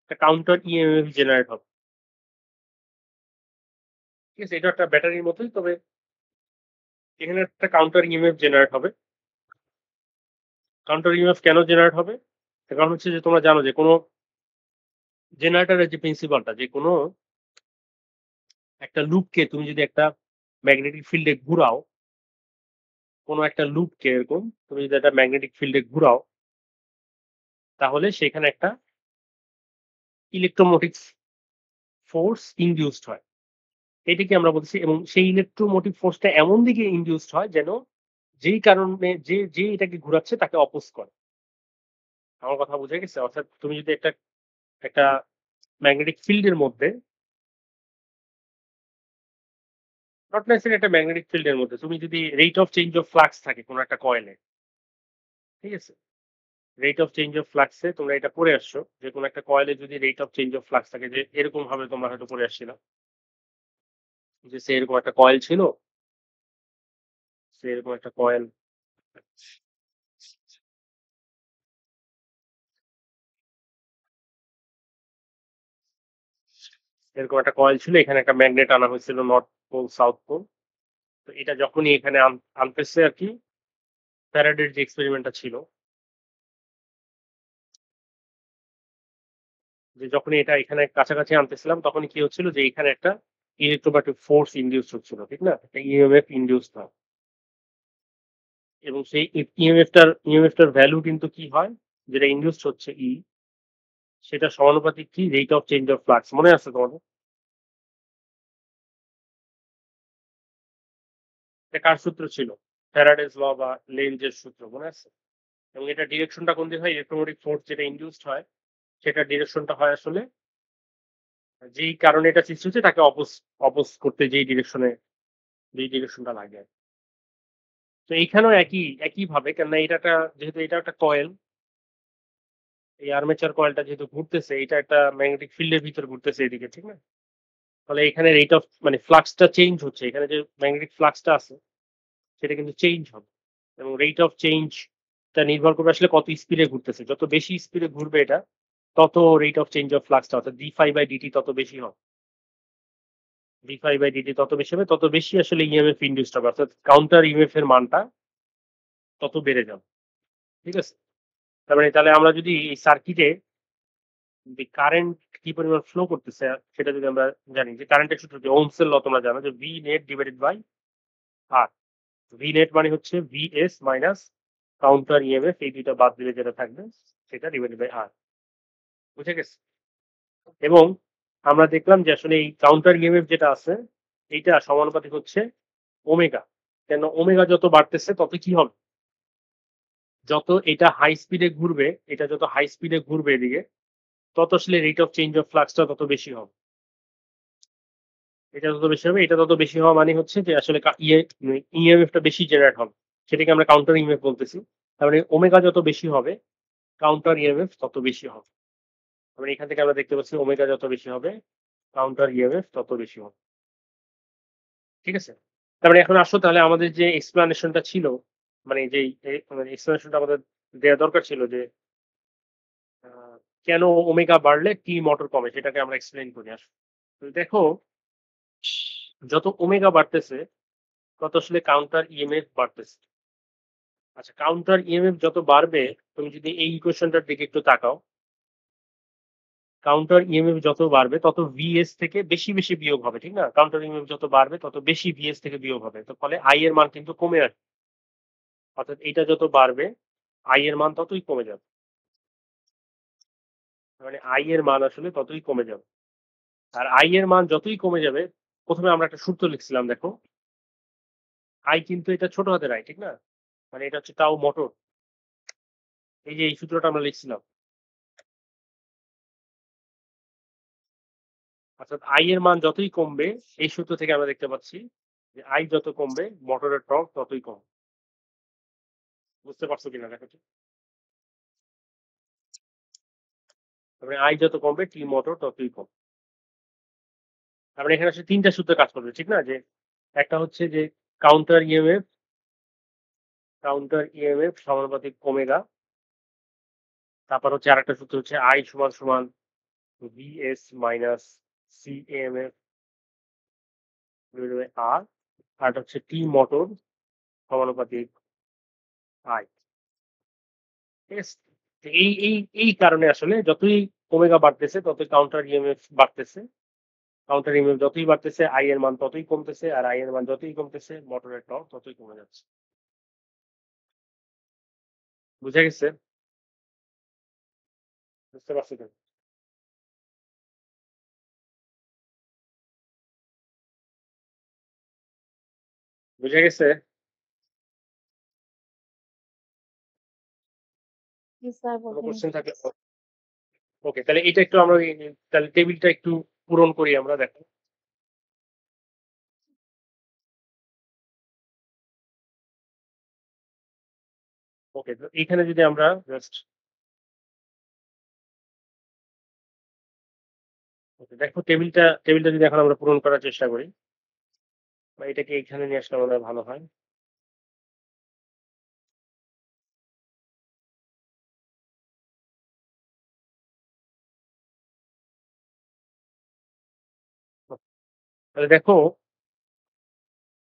একটা কাউন্টার ইএমএফ জেনারেট হবে। ঠিক আছে? এটা একটা ব্যাটারির মতোই, তবে এখানে একটা কাউন্টার ইএমএফ জেনারেট হবে। কাউন্টার ইএমএফ কেন জেনারেট হবে? তার কারণ হচ্ছে যে তোমরা জানো যে কোনো জেনারেটরের যে প্রিন্সিপালটা, যে কোনো একটা লুপকে তুমি যদি একটা ম্যাগনেটিক ফিল্ডে ঘুরাও, কোনো একটা লুপকে এরকম তুমি যদি একটা ম্যাগনেটিক ফিল্ডে ঘুরাও, তাহলে সেখানে একটা ইলেকট্রোমোটিভ ফোর্স ইনডিউসড হয়। এটাকে আমরা বলছি, এবং সেই ইলেকট্রোমোটিভ ফোর্সটা এমন দিকে ইনডিউসড হয় যেন যেই কারণে যে এটাকে ঘুরাচ্ছে তাকে অপোজ করে। আমার কথা বুঝে গেছে? অর্থাৎ তুমি যদি একটা একটা ম্যাগনেটিক ফিল্ডের মধ্যে, নট নেসেসারি একটা ম্যাগনেটিক ফিল্ডের মধ্যে, তুমি যদি rate of change of flux থাকে কোনো একটা কয়েলে, ঠিক আছে? রেট অফ চেঞ্জ অফ ফ্লাক্সে তোমরা এটা পড়ে আসছো যে কোনো একটা কয়েলে যদি rate of change of flux থাকে, যে এরকম ভাবে তোমরা হয়তো পড়ে আসছিল যে সে এরকম একটা কয়েল ছিল, সে এরকম একটা কয়েল, এরকম একটা কয়েল ছিল, এখানে একটা ম্যাগনেট আনা হয়েছিল নর্থ পোল সাউথ পোল। তো এটা যখনই এখানে আনতেছে আর কি, ফ্যারাডের যে এক্সপেরিমেন্টটা ছিল, যে যখনই এটা এখানে কাছাকাছি আনতেছিলাম তখনই কি হচ্ছিল যে এখানে একটা ইলেকট্রোম্যাগনেটিক ফোর্স ইনডিউস হচ্ছিল, ঠিক না? একটা ইএমএফ ইনডিউস হয়, এবং সেই ইএমএফটার ভ্যালু কিন্তু কি হয়, যেটা ইনডিউস হচ্ছে সেটা সমানুপাতিক কি rate of change of flux, মনে আছে তোমাদের? এটা কার সূত্র ছিল? ফ্যারাডেস ল বা লেঞ্জের সূত্র, মনে আছে? এবং এটা ডিরেকশনটা কোন দিকে হয়, ইলেকট্রোমোটিভ ফোর্স যেটা ইনডিউসড হয় সেটা ডিরেকশনটা হয় আসলে যেই কারণে এটা সৃষ্টি হচ্ছে তাকে অপোজ অপোজ করতে যেই ডিরেকশনটা লাগে। তো এইখানেও একই ভাবে, কেননা যেহেতু এটা একটা কয়েল, এই আর্মেচার কয়েলটা যেহেতু ঘুরতেছে, এটা একটা ম্যাগনেটিক ফিল্ডের ভিতরে ঘুরতেছে এদিকে, ঠিক না? ফলে এখানে রেট অফ মানে ফ্লাক্সটা চেঞ্জ হচ্ছে, এখানে যে ম্যাগনেটিক ফ্লাক্সটা আছে সেটা কিন্তু চেঞ্জ হবে, এবং রেট অফ চেঞ্জটা নির্ভর করবে আসলে কত স্পিডে ঘুরতেছে। যত বেশি স্পিডে ঘুরবে এটা, তত রেট অফ চেঞ্জ অফ ফ্লাক্সটা অর্থাৎ d∅/dt তত বেশি হবে। d∅/dt তত বেশি হবে, তত বেশি আসলে ইএমএফ ইনডিউসড হবে, অর্থাৎ কাউন্টার ইএমএফ এর মানটা তত বেড়ে যাবে। ঠিক আছে? তার মানে তাহলে আমরা যদি এই সার্কিটে কারেন্ট কি পরিমাণ ফ্লো করতেছে সেটা যদি আমরা জানি, যে কারেন্টের সূত্র কি, ওহমস এর ল তোমরা জানো যে V net divided by R. V net মানে হচ্ছে ভিএস মাইনাস কাউন্টার ইএমএফ, এই দুইটা বাদ দিলে যেটা থাকবে সেটা ডিভাইডেড বাই আর। বুঝে গেছে? এবং আমরা দেখলাম যে আসলে এই কাউন্টার ইএমএফ যেটা আছে এইটা সমানুপাতিক হচ্ছে ওমেগা। কেন? ওমেগা যত বাড়তেছে তত কি হবে, যত এটা হাই স্পিডে ঘুরবে, এটা যত হাই স্পিডে ঘুরবে এদিকে, তত আসলে রেট অফ চেঞ্জ অফ ফ্লাক্সটা তত বেশি হবে। এটা তত বেশি হবে, এটা তত বেশি হওয়া মানে হচ্ছে যে আসলে ইএমএফটা বেশি জেনারেট হবে, সেটাকে আমরা কাউন্টার ইএমএফ বলতেছি। তার মানে ওমেগা যত বেশি হবে, কাউন্টার ইএমএফ তত বেশি হবে। মানে এখান থেকে আমরা দেখতে পাচ্ছি ওমেগা যত বেশি হবে, কাউন্টার ইএমএফ তত বেশি হবে। ঠিক আছে? তার মানে এখন আসো তাহলে আমাদের যে এক্সপ্লানেশনটা ছিল, মানে যেই মানে এক্সপ্লানেশনটা আমাদের দেওয়া দরকার ছিল যে আহ, কেন ওমেগা বাড়লে টি মোটর কমে, সেটাকে আমরা এক্সপ্লেইন করি। আসো তো দেখো, যত ওমেগা বাড়তেছে তত আসলে কাউন্টার ইএমএফ বাড়তেছে। আচ্ছা, কাউন্টার ইএমএফ যত বাড়বে, তুমি যদি এই ইকুয়েশনটার দিকে একটু তাকাও, কাউন্টার ইএমএফ যত বাড়বে তত ভিএস থেকে বেশি বেশি বিয়োগ হবে, ঠিক না? কাউন্টার ইএমএফ যত বাড়বে তত বেশি ভিএস থেকে বিয়োগ হবে, তো ফলে আই এর মান কিন্তু কমে আসবে। অর্থাৎ এটা যত বাড়বে আই এর মান ততই কমে যাবে। মানে আই এর মান আসলে ততই কমে যাবে। আর আই এর মান যতই কমে যাবে, প্রথমে আমরা একটা সূত্র লিখছিলাম দেখো, আই কিন্তু এটা ছোট হাতের আই, ঠিক না? মানে এটা হচ্ছে তাও মোটর। এই যে এই সূত্রটা আমরা লিখছিলাম, অর্থাৎ আই এর মান যতই কমবে, এই সূত্র থেকে আমরা দেখতে পাচ্ছি যে আই যত কমবে মোটরের টর্ক ততই কম। বুঝতে পারছো কিনা দেখো তো? মানে আই যত কমবে টি মোটর ততই কম। তার মানে এখানে আসলে ৩ টা সূত্রে কাজ করবে, ঠিক না? যে একটা হচ্ছে যে কাউন্টার ইএমএফ, সমানুপাতিক ওমেগা। তারপর হচ্ছে আরেকটা সূত্র হচ্ছে আই সমান সমান ভিএস মাইনাস সিএমএফ আর আর হচ্ছে টি মোটর সমানুপাতিক আই। ঠিক আছে? তো এই কারণে আসলে যতই ওমেগা বাড়তেছে ততই কাউন্টার ইএমএফ বাড়তেছে। কাউন্টার ইএমএফ যতই বাড়তেছে আই এর মান ততই কমতেছে, আর আই এর মান যতই কমতেছে মোটরের টর্ক ততই কমে যাচ্ছে। বুঝা গেছে? বুঝতে পারছি তো? বুঝা গেছে? জি স্যার কোনো বলেন। কোশ্চেন থাকলে ওকে, তাহলে এটা একটু আমরা তাহলে টেবিলটা একটু পূরণ করি আমরা, দেখো। ওকে, তো এইখানে যদি আমরা জাস্ট ওকে দেখো, টেবিলটা যদি এখন আমরা পূরণ করার চেষ্টা করি, বা এটাকে এইখানে নিয়ে আসলে আমাদের ভালো হয়। তাহলে দেখো,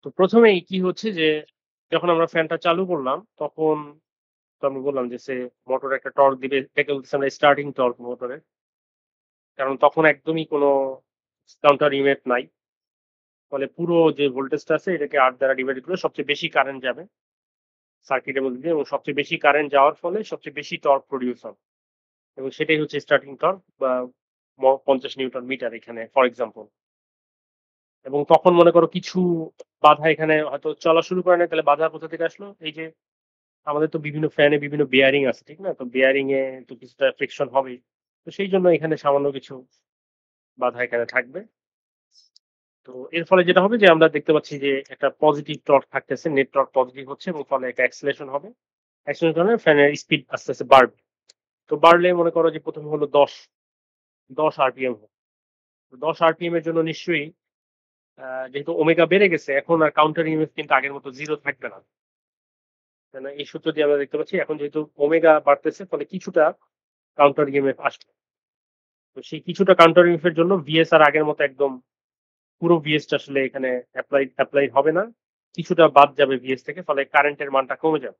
তো প্রথমেই কি হচ্ছে যে যখন আমরা ফ্যানটা চালু করলাম তখন তো আমি বললাম যে সে মোটর একটা টর্ক দিবে, এটাকে বলতেছে আমরা স্টার্টিং টর্ক মোটরের। কারণ তখন একদমই কোনো কাউন্টার ইমেট নাই। ফলে পুরো যে ভোল্টেজটা আছে এটাকে ৮ দ্বারা ডিভাইড করে সবচেয়ে বেশি কারেন্ট যাবে সার্কিটের মধ্যে দিয়ে, এবং সবচেয়ে বেশি কারেন্ট যাওয়ার ফলে সবচেয়ে বেশি টর্ক প্রডিউস হবে, এবং সেটাই হচ্ছে স্টার্টিং টর্ক বা 50 নিউটন মিটার এখানে ফর এক্সাম্পল। এবং তখন মনে করো কিছু বাধা এখানে হয়তো চলা শুরু করে না, তাহলে বাধা কোথা থেকে আসলো? এই যে আমাদের তো বিভিন্ন ফ্যানে বিভিন্ন বেয়ারিং আছে, ঠিক না? তো বেয়ারিং এ তো কিছুটা ফ্রিকশন হবেই। তো সেই জন্য এখানে সামান্য কিছু বাধা এখানে থাকবে। তো এর ফলে যেটা হবে যে আমরা দেখতে পাচ্ছি যে একটা পজিটিভ টর্ক থাকতেছে, নেট টর্ক পজিটিভ হচ্ছে, এবং ফলে একটা অ্যাক্সিলারেশন হবে। অ্যাক্সিলারেশন কারণে ফ্যানের স্পিড আস্তে আস্তে বাড়বে। তো বাড়লে মনে করো যে প্রথমে হলো 10 আরপিএম। 10 আরপিএম এর জন্য নিশ্চয়ই যেহেতু ওমেগা বেড়ে গেছে, এখন আর কাউন্টার ইএমএফ কিন্তু আগের মতো জিরো থাকবে না। তাই না? এই সূত্র দিয়ে আমরা দেখতে পাচ্ছি এখন যেহেতু ওমেগা বাড়তেছে ফলে কিছুটা কাউন্টার ইএমএফ আসবে। তো সেই কিছুটা কাউন্টার ইএমএফ এর জন্য ভিএস আর আগের মতো একদম পুরো ভিএসটা আসলে এখানে অ্যাপ্লাই হবে না। কিছুটা বাদ যাবে ভিএস থেকে, ফলে কারেন্টের মানটা কমে যাবে।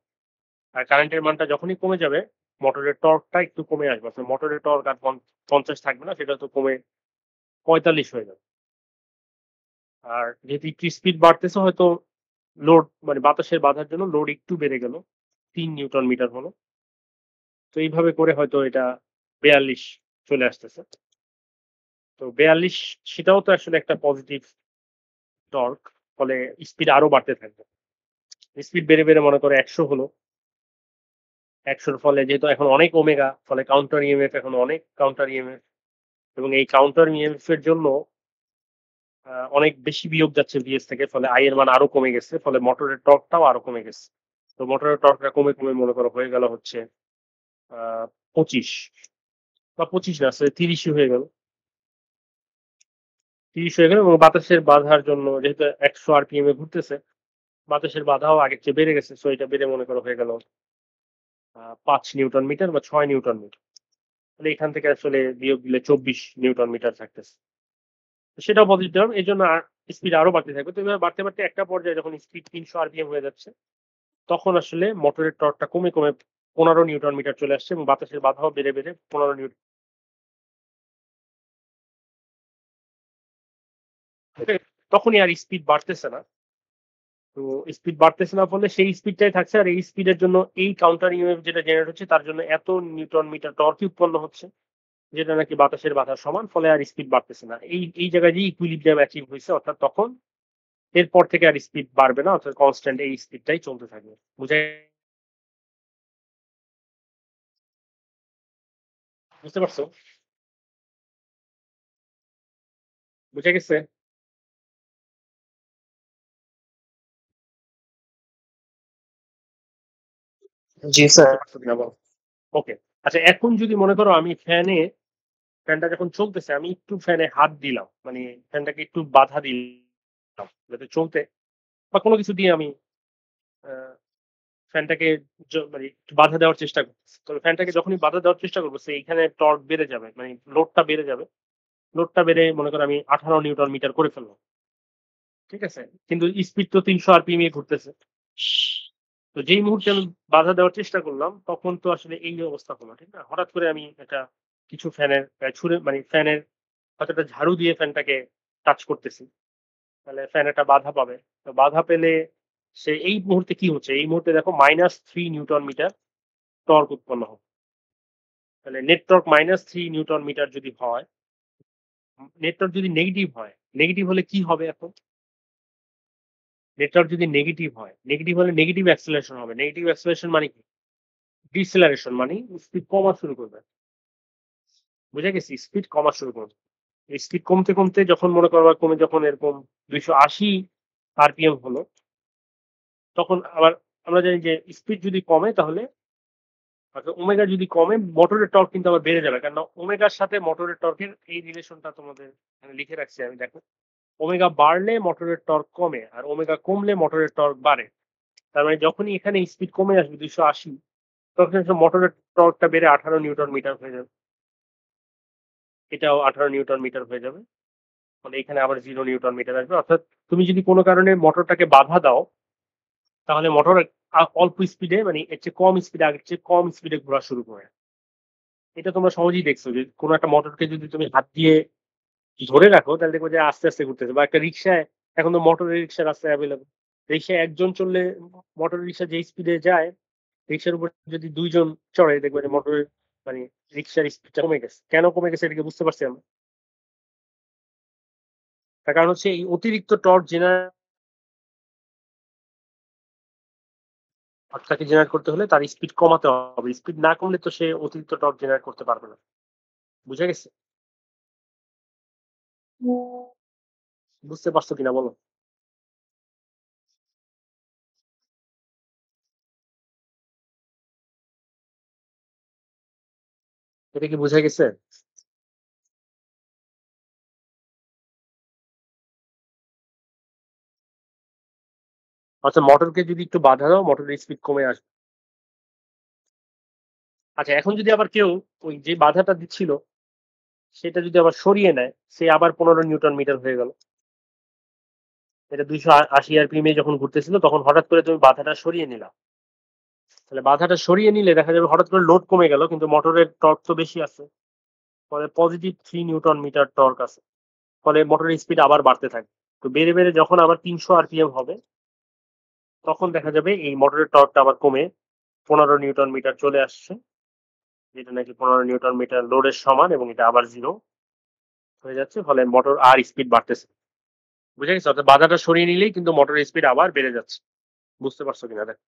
আর কারেন্টের মানটা যখনই কমে যাবে মোটরের টর্কটা একটু কমে আসবে। আসলে মোটরের টর্ক আর 50 থাকবে না, সেটা তো কমে 45 হয়ে যাবে। আর যেহেতু একটু স্পিড বাড়তেছে হয়তো লোড মানে বাতাসের বাধার জন্য লোড একটু বেড়ে গেল, ৩ নিউটন মিটার হলো। তো এইভাবে করে হয়তো এটা ৪২ চলে আসতেছে। তো ৪২ সেটাও তো আসলে একটা পজিটিভ টর্ক, ফলে স্পিড আরো বাড়তে থাকবে। স্পিড বেড়ে বেড়ে মনে করো ১০০ হলো। ১০০ ফলে যেহেতু এখন অনেক ওমেগা, ফলে কাউন্টার ইএমএফ এখন অনেক কাউন্টার ইএমএফ, এবং এই কাউন্টার ইএমএফ এর জন্য অনেক বেশি বিয়োগ যাচ্ছে ভিএস থেকে, ফলে আই এর মান আরো কমে গেছে, ফলে মোটরের টর্কটাও আরো কমে গেছে। তো মোটরের টর্কটা কমে কমে মনে করো হয়ে গেল হচ্ছে ২৫, বা ২৫ না আসলে ৩০ই হয়ে গেল। ৩০ হয়ে গেল, এবং বাতাসের বাধার জন্য যেহেতু ১০০ আরপিএম এ ঘুরতেছে, বাতাসের বাধাও আগের চেয়ে বেড়ে গেছে। সো এটা বেড়ে মনে করো হয়ে গেল ৫ নিউটন মিটার বা ৬ নিউটন মিটার। তাহলে এখান থেকে আসলে বিয়োগ দিলে ২৪ নিউটন মিটার থাকতেছে। তো সেটাও পজিটিভ টার্ম, এই জন্য স্পিড আরো বাড়তে থাকবে। তো এভাবে বাড়তে বাড়তে একটা পর্যায়ে যখন স্পিড ৩০০ আরপিএম হয়ে যাচ্ছে তখন আসলে মোটরের টর্কটা কমে কমে ১৫ নিউটন মিটার চলে আসছে, এবং বাতাসের বাধাও বেড়ে বেড়ে ১৫ নিউটন। তখনই আর স্পিড বাড়তেছে না। তো স্পিড বাড়তেছে না ফলে সেই স্পিডটাই থাকছে, আর এই স্পিডের জন্য এই কাউন্টার ইএমএফ যেটা জেনারেট হচ্ছে তার জন্য এত নিউটন মিটার টর্ক উৎপন্ন হচ্ছে, যেটা নাকি বাতাসের বাধার সমান, ফলে আর স্পিড বাড়তেছে না। এই জায়গায় যে ইকুইলিব্রিয়াম অ্যাচিভ হয়েছে, অর্থাৎ তখন এরপর থেকে আর স্পিড বাড়বে না, অর্থাৎ কনস্ট্যান্ট এই স্পিডটাই চলতে থাকবে। বুঝাই বুঝতে পারছো? বুঝে গেছে? জি স্যার। বুঝতে পারছো কিনা বলো? ওকে। আচ্ছা, এখন যদি মনে করো আমি ফ্যানে ফ্যানটা যখন চলতেছে আমি একটু ফ্যানে হাত দিলাম, মানে ফ্যানটাকে একটু বাধা দিলাম যাতে চলতে, বা কোনো কিছু দিয়ে আমি ফ্যানটাকে মানে একটু বাধা দেওয়ার চেষ্টা করতেছি। তবে ফ্যানটাকে যখনই বাধা দেওয়ার চেষ্টা করবো এইখানে টর্ক বেড়ে যাবে, মানে লোডটা বেড়ে যাবে। লোডটা বেড়ে মনে করো আমি 18 নিউটন মিটার করে ফেললাম। ঠিক আছে? কিন্তু স্পিড তো 300 আরপিএম এ ঘুরতেছে। তো যেই মুহূর্তে আমি বাধা দেওয়ার চেষ্টা করলাম তখন তো আসলে এই অবস্থা হলো, ঠিক না? হঠাৎ করে আমি একটা কিছু ফ্যানের ছুঁড়ে, মানে ফ্যানের হয়তো একটা ঝাড়ু দিয়ে ফ্যানটাকে টাচ করতেছি। তাহলে ফ্যান একটা বাধা পাবে। তো বাধা পেলে সে এই মুহূর্তে কি হচ্ছে? এই মুহূর্তে দেখো -3 নিউটন মিটার টর্ক উৎপন্ন হবে। তাহলে নেট টর্ক -3 নিউটন মিটার যদি হয়, নেট টর্ক যদি নেগেটিভ হয়, নেগেটিভ হলে কি হবে এখন? নেট টর্ক যদি নেগেটিভ হয়, নেগেটিভ হলে নেগেটিভ অ্যাক্সেলারেশন হবে। নেগেটিভ অ্যাক্সেলারেশন মানে কি? ডিসেলারেশন মানে স্পিড কমা শুরু করবে। বুঝা গেছে? স্পিড কমা শুরু করবে। স্পিড কমতে, কমতে যখন মনে করবা কমে যখন এরকম 280 আরপিএম হলো, তখন আবার আমরা জানি যে স্পিড যদি কমে তাহলে ওমেগা যদি কমে মোটরের টর্ক কিন্তু আবার বেড়ে যাবে। কারণ ওমেগার সাথে মোটরের টর্কের এই রিলেশনটা তোমাদের এখানে লিখে রাখছি আমি, দেখো। ওমেগা বাড়লে মোটরের টর্ক কমে আর ওমেগা কমলে মোটরের টর্ক বাড়ে। তার মানে যখনই এখানে স্পিড কমে আসবে 280, তখন মোটরের টর্কটা বেড়ে 18 নিউটন মিটার হয়ে যাবে। এটাও 18 নিউটন মিটার হয়ে যাবে। মানে এখানে আবার 0 নিউটন মিটার আসবে। অর্থাৎ তুমি যদি কোনো কারণে মোটরটাকে বাধা দাও, তাহলে মোটর অল্প স্পিডে, মানে এর চেয়ে কম স্পিডে, আগের চেয়ে কম স্পিডে ঘোরা শুরু করে। এটা তোমরা সহজেই দেখছো যে কোনো একটা মোটরকে যদি তুমি হাত দিয়ে ধরে রাখো তাহলে দেখবো যে আস্তে আস্তে ঘুরতেছে। বা একটা রিক্সায়, এখন তো মোটর রিক্সা রাস্তায় অ্যাভেলেবল, রিক্সায় একজন চললে মোটর রিক্সা যে স্পিডে যায়, রিক্সার উপর যদি দুইজন চড়ে দেখবে যে মোটরের, মানে রিক্সার স্পিডটা কমে গেছে। কেন কমে গেছে এটাকে বুঝতে পারছি আমরা। তার কারণ হচ্ছে এই অতিরিক্ত টর্ক জেনারেট করতে হলে তার স্পিড কমাতে হবে। স্পিড না কমলে তো সে অতিরিক্ত টর্ক জেনারেট করতে পারবে না। বুঝা গেছে? বুঝতে পারছো কিনা বলো? এটা কি বুঝা গেছে? আচ্ছা, মোটরকে যদি একটু বাধা দাও মোটরের স্পিড কমে আসবে। আচ্ছা, এখন যদি আবার কেউ ওই যে বাধাটা দিচ্ছিল সেটা যদি আবার সরিয়ে নেয়, সে আবার 15 নিউটন মিটার হয়ে গেল। এটা 280 আরপিএম এ যখন ঘুরতেছিল তখন হঠাৎ করে তুমি বাধাটা সরিয়ে নিলা। তাহলে বাধাটা সরিয়ে নিলে দেখা যাবে হঠাৎ করে লোড কমে গেল কিন্তু মোটরের টর্ক তো বেশি আছে। ফলে +3 নিউটন মিটার টর্ক আছে। ফলে মোটরের স্পিড আবার বাড়তে থাকে। তো বেড়ে বেড়ে যখন আবার 300 আরপিএম হবে, তখন দেখা যাবে এই মোটরের টর্কটা আবার কমে 15 নিউটন মিটার চলে আসছে, যেটা নাকি 15 নিউটন মিটার লোডের সমান, এবং এটা আবার 0 হয়ে যাচ্ছে। ফলে মোটর আর স্পিড বাড়তেছে। বুঝে গেছে? অর্থাৎ বাধাটা সরিয়ে নিলেই কিন্তু মোটরের স্পিড আবার বেড়ে যাচ্ছে। বুঝতে পারছো কিনা দেখ।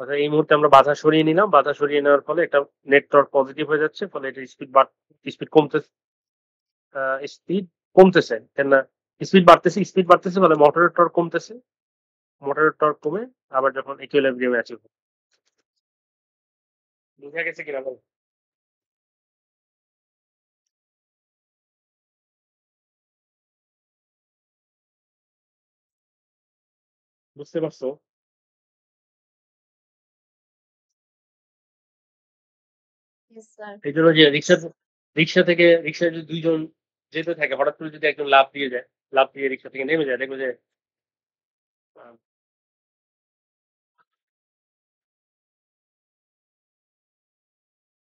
অর্থাৎ এই মুহূর্তে আমরা বাধা সরিয়ে নিলাম, বাধা সরিয়ে নেওয়ার ফলে একটা নেট টর্ক পজিটিভ হয়ে যাচ্ছে, ফলে এটা স্পিড কমতেছে। স্পিড কমতেছে কেন না, স্পিড বাড়তেছে ফলে মোটরের টর্ক কমতেছে। মোটরের টর্ক কমে আবার যখন ইকুইলিব্রিয়ামে অ্যাচিভ হবে। বুঝা গেছে কিনা বল? বুঝতে পারছো? এই জন্য যে রিক্সা যদি দুইজন যেতে থাকে, হঠাৎ করে যদি একজন লাফ দিয়ে যায়, লাফ দিয়ে রিক্সা থেকে নেমে যায়, দেখবে যে আহ,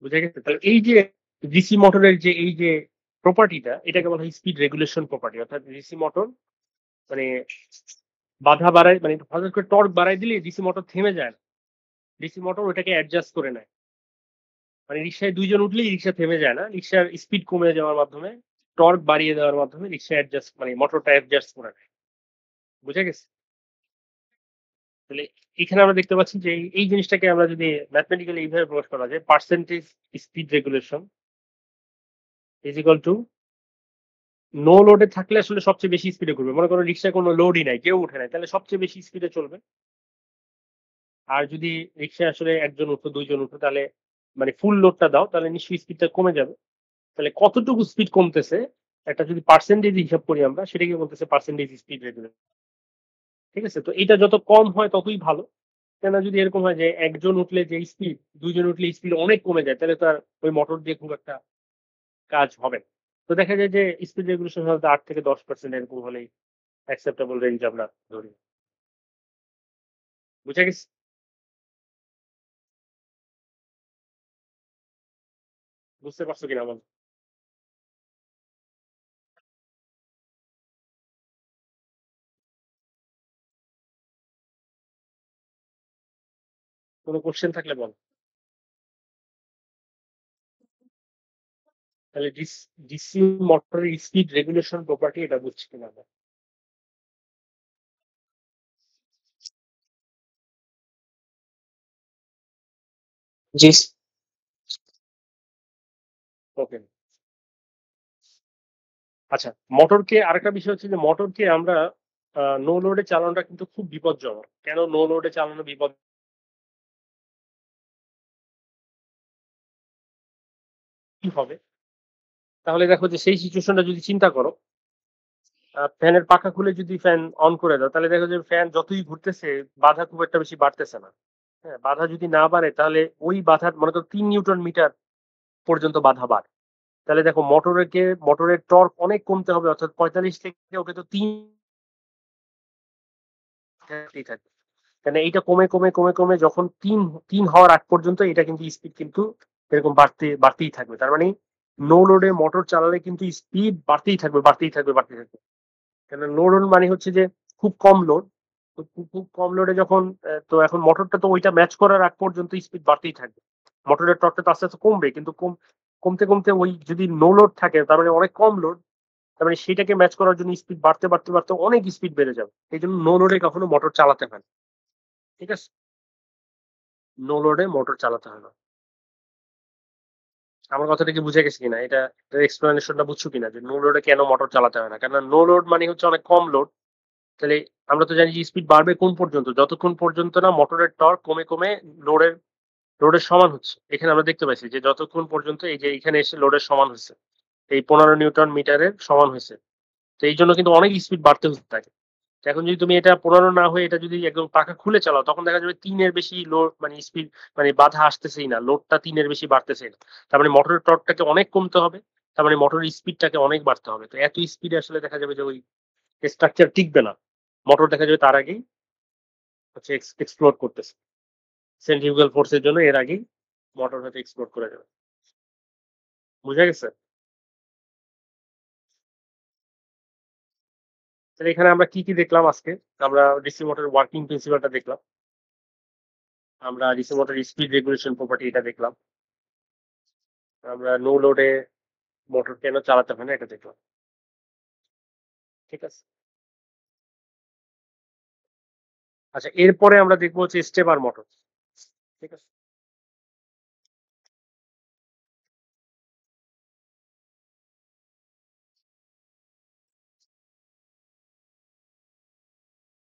বুঝা গেছে? তাহলে এই যে ডিসি মোটরের যে এই যে প্রপার্টিটা, এটাকে বলা হয় স্পিড রেগুলেশন প্রপার্টি। অর্থাৎ ডিসি মোটর মানে বাধা বাড়ায়, মানে হঠাৎ করে টর্ক বাড়ায় দিলে ডিসি মোটর থেমে যায় না। ডিসি মোটর ওটাকে অ্যাডজাস্ট করে নেয়। মানে রিক্সায় দুইজন উঠলেই রিক্সা থেমে যায় না, রিক্সার স্পিড কমে যাওয়ার মাধ্যমে, টর্ক বাড়িয়ে দেওয়ার মাধ্যমে রিক্সা অ্যাডজাস্ট, মানে মোটরটা অ্যাডজাস্ট করে নেয়। বুঝা গেছে? তাহলে এখানে আমরা দেখতে পাচ্ছি যে এই জিনিসটাকে আমরা যদি ম্যাথমেটিক্যালি এইভাবে প্রকাশ করা যায়, percentage speed regulation is equal to, no লোডে থাকলে আসলে সবচেয়ে বেশি স্পিডে ঘুরবে। মনে করো রিক্সায় কোনো লোডই নাই, কেউ উঠে নাই, তাহলে সবচেয়ে বেশি স্পিডে চলবে। আর যদি রিক্সায় আসলে একজন উঠো দুইজন উঠো, তাহলে মানে ফুল লোডটা দাও তাহলে নিশ্চয়ই স্পিডটা কমে যাবে। তাহলে কতটুকু স্পিড কমতেছে একটা যদি পার্সেন্টেজ হিসাব করি আমরা সেটাকে বলতেছে পার্সেন্টেজ স্পিড রেগুলেশন। ঠিক আছে? তো এটা যত কম হয় ততই ভালো। কেননা যদি এরকম হয় যে একজন উঠলে যে স্পিড, ২ জন উঠলে স্পিড অনেক কমে যায় তাহলে তো আর ওই মোটর দিয়ে খুব একটা কাজ হবে না। তো দেখা যায় যে স্পিড রেগুলেশন সাধারণত ৮ থেকে ১০% এরকম হলেই অ্যাকসেপ্টেবল রেঞ্জ আমরা ধরি। বুঝা গেছে? বুঝতে পারছো কিনা বলো? কোন কোয়েশ্চেন থাকলে বলো। তাহলে ডিসি মোটরের স্পিড রেগুলেশন প্রপার্টি এটা বুঝছি কিনা আমরা। জি। ওকে। আচ্ছা, মোটরকে আরেকটা বিষয় হচ্ছে যে মোটরকে আমরা নো লোডে চালানোটা কিন্তু খুব বিপজ্জনক। কেন নো লোডে চালানো বিপদ কি হবে? তাহলে দেখো যে সেই সিচুয়েশনটা যদি চিন্তা করো, ফ্যানের পাখা খুলে যদি ফ্যান অন করে দাও তাহলে দেখো যে ফ্যান যতই ঘুরতেছে বাধা খুব একটা বেশি বাড়তেছে না। হ্যাঁ? বাধা যদি না বাড়ে তাহলে ওই বাধার মনে করো ৩ নিউটন মিটার পর্যন্ত বাধা বাড়ে। তাহলে দেখো মোটরের টর্ক অনেক কমতে হবে অর্থাৎ ৪৫ থেকে ওকে তো ৩ থাকতেই থাকবে। কারণ এইটা কমে যখন ৩ হওয়ার আগ পর্যন্ত এটা কিন্তু স্পিড কিন্তু এরকম বাড়তেই থাকবে। তার মানে নো লোডে মোটর চালালে কিন্তু স্পিড বাড়তেই থাকবে। কেন নো লোড মানে হচ্ছে যে খুব কম লোড। তো খুব কম লোডে যখন তো এখন মোটরটা তো ওইটা ম্যাচ করার আগ পর্যন্ত স্পিড বাড়তেই থাকবে। মোটরের টর্কটা তো আস্তে কমবে কিন্তু কমতে ওই যদি নো লোড থাকে তার মানে অনেক কম লোড তার মানে সেটাকে ম্যাচ করার জন্য স্পিড বাড়তে অনেক স্পিড বেড়ে যাবে। এই জন্য নো লোডে কখনো মোটর চালাতে হয় না। ঠিক আছে? নো লোডে মোটর চালাতে হয় না। আমার কথাটা কি বুঝে গেছে কিনা? এটার এক্সপ্লেনেশনটা বুঝছো কিনা? যে নো লোডে কেন মোটর চালাতে হয় না? কেননা নো লোড মানে হচ্ছে অনেক কম লোড। তাহলে আমরা তো জানি যে স্পিড বাড়বে কোন পর্যন্ত? যতক্ষণ পর্যন্ত না মোটরের টর্ক কমে লোডের লোডের সমান হচ্ছে। এখানে আমরা দেখতে পাইছি যে যতক্ষণ পর্যন্ত এই যে এখানে এসে লোডের সমান হইছে। এই ১৫ নিউটন মিটারের সমান হইছে। তো এইজন্য কিন্তু অনেক স্পিড বাড়তে হতে থাকে। এখন যদি তুমি এটা ১৫ না হয়ে এটা যদি একদম পাখা খুলে চালাও তখন দেখা যাবে ৩ এর বেশি লোড মানে স্পিড মানে বাধা আসতেছেই না। লোডটা ৩ এর বেশি বাড়তেছেই না। তার মানে মোটরের টর্কটাকে অনেক কমতে হবে। তার মানে মোটরের স্পিডটাকে অনেক বাড়তে হবে। তো এত স্পিডে আসলে দেখা যাবে যে ওই স্ট্রাকচার টিকবে না। মোটর দেখা যাবে তার আগেই হচ্ছে এক্সপ্লোড করতেছে। সেন্ট্রিফুগাল ফোর্স এর জন্য এর আগেই মোটর হয়তো এক্সপ্লোড করে যাবে। বুঝা গেছে? তাহলে এখানে আমরা কি দেখলাম আজকে? আমরা ডিসি মোটরের ওয়ার্কিং প্রিন্সিপালটা দেখলাম। আমরা ডিসি মোটরের স্পিড রেগুলেশন প্রপার্টি এটা দেখলাম। আমরা নো লোডে মোটর কেন চালাতে হয় না এটা দেখলাম। ঠিক আছে? আচ্ছা এরপরে আমরা দেখব হচ্ছে স্টেপার মোটর। ঠিক আছে?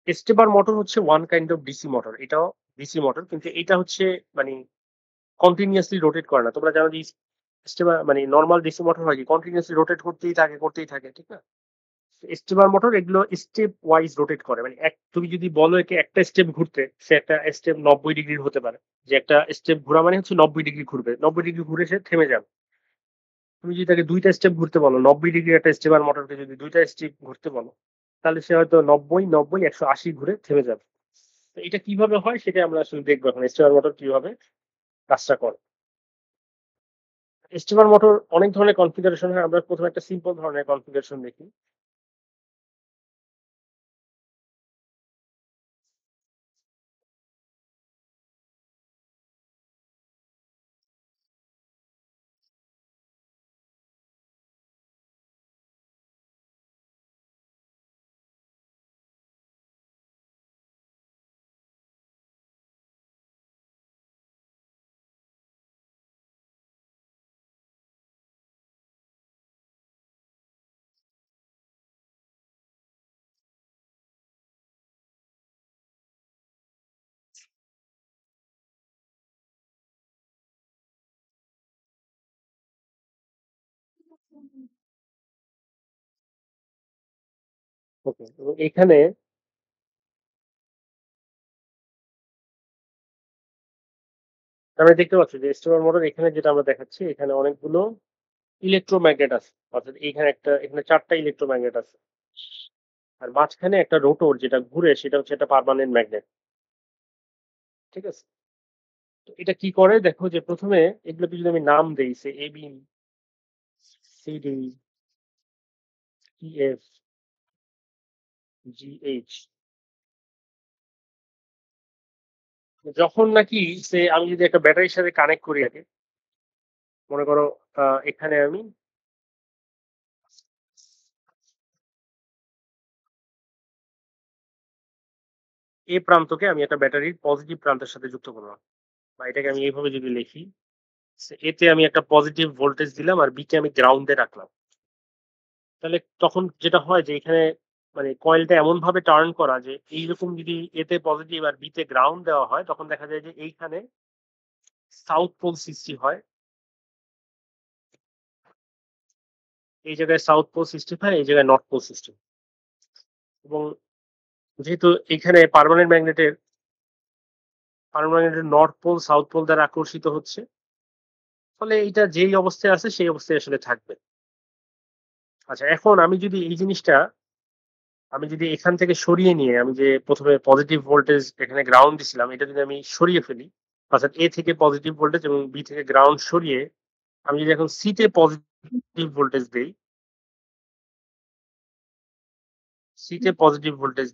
স্টেপার মোটর হচ্ছে one kind of DC motor. এটাও ডিসি মোটর কিন্তু এটা হচ্ছে মানে কন্টিনিউয়াসলি রোটেট করে না। তোমরা জানো যে স্টেপার মানে নরমাল ডিসি মোটর হয় কি কন্টিনিউয়াসলি রোটেট করতেই থাকে। ঠিক না? স্টেপার মোটর এগুলো স্টেপ ওয়াইজ রোটেট করে। মানে তুমি যদি বলো একে একটা স্টেপ ঘুরতে সে একটা স্টেপ ৯০ ডিগ্রির হতে পারে। যে একটা স্টেপ ঘোরা মানে হচ্ছে ৯০ ডিগ্রি ঘুরবে। ৯০ ডিগ্রি ঘুরে সে থেমে যাবে। তুমি যদি তাকে ২ টা স্টেপ ঘুরতে বলো ৯০ ডিগ্রির একটা স্টেপার মোটরকে যদি ২ টা স্টেপ ঘুরতে বলো তাহলে সে হয়তো ৯০, ১৮০ ঘুরে থেমে যাবে। তো এটা কিভাবে হয় সেটা আমরা আসলে দেখবো এখন স্টেপার মোটর কিভাবে কাজটা করে। স্টেপার মোটর অনেক ধরনের কনফিগারেশন হয়। আমরা প্রথমে একটা সিম্পল ধরনের কনফিগারেশন দেখি। ওকে, এবং এখানে আমরা দেখতে পাচ্ছি যে স্টেপার মোটর এখানে যেটা আমরা দেখাচ্ছি এখানে অনেকগুলো ইলেকট্রোম্যাগনেট আছে। অর্থাৎ এখানে ৪ টা ইলেকট্রোম্যাগনেট আছে। আর মাঝখানে একটা রোটর যেটা ঘুরে সেটা হচ্ছে একটা পার্মানেন্ট ম্যাগনেট। ঠিক আছে? তো এটা কি করে দেখো যে ১ম এ এগুলোকে যদি আমি নাম দেই সে এবি, সিডি, ইএফ, জিএইচ। যখন নাকি আমি যদি একটা ব্যাটারির সাথে কানেক্ট করি আগে, মনে করো এখানে আমি এ প্রান্তকে আমি একটা ব্যাটারির পজিটিভ প্রান্তের সাথে যুক্ত করলাম। বা এটাকে আমি এইভাবে যদি লিখি, এতে আমি একটা পজিটিভ ভোল্টেজ দিলাম আর বি কে আমি গ্রাউন্ডে রাখলাম। তাহলে তখন যেটা হয় যে এখানে মানে কয়েলটা এমন ভাবে টার্ন করা যে এইরকম যদি এতে পজিটিভ আর বিতে গ্রাউন্ড দেওয়া হয় তখন দেখা যায় যে এইখানে সাউথ পোল সৃষ্টি হয়, এই জায়গায় সাউথ পোল সৃষ্টি হয়, এই জায়গায় নর্থ পোল সৃষ্টি হয়। এবং যেহেতু এখানে পারমানেন্টের নর্থ পোল সাউথ পোল দ্বারা আকর্ষিত হচ্ছে, ফলে এটা যেই অবস্থায় আছে সেই অবস্থায় আসলে থাকবে। আচ্ছা, এখন আমি যদি এখান থেকে সরিয়ে নিয়ে আমি যে প্রথমে পজিটিভ ভোল্টেজ এখানে গ্রাউন্ড দিছিলাম এটা যদি আমি সরিয়ে ফেলি, অর্থাৎ এ থেকে পজিটিভ ভোল্টেজ এবং বি থেকে গ্রাউন্ড সরিয়ে আমি যদি এখন সি তে পজিটিভ ভোল্টেজ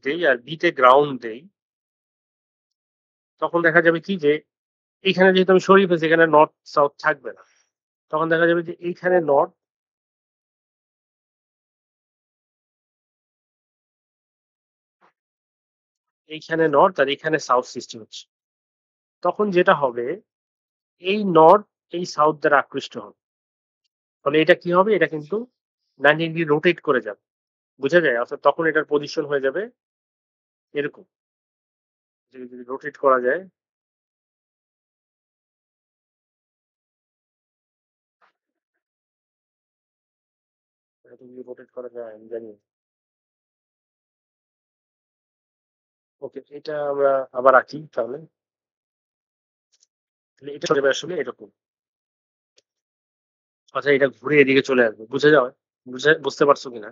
দেই, আর বি তে গ্রাউন্ড দেই, তখন দেখা যাবে কি যে এইখানে যেহেতু আমি সরিয়ে ফেলছি এখানে নর্থ সাউথ থাকবে না। তখন দেখা যাবে যে এইখানে নর্থ আর এখানে সাউথ সৃষ্টি হচ্ছে। তখন যেটা হবে এই নর্থ এই সাউথ দ্বারা আকৃষ্ট হবে। ফলে এটা কি হবে, এটা কিন্তু 90 ডিগ্রি রোটেট করে যাবে। বুঝা যায়? অর্থাৎ তখন এটার পজিশন হয়ে যাবে এরকম। যদি রোটেট করা যায়, এটা যদি রোটেট করা যায় আমি জানি। ওকে, এটা আমরা আবার আঁকি তাহলে। তাহলে এটা চলে যাবে আসলে এরকম। আচ্ছা, এটা ঘুরে এদিকে চলে আসবে। বুঝে যাওয়া বুঝতে পারছো কিনা?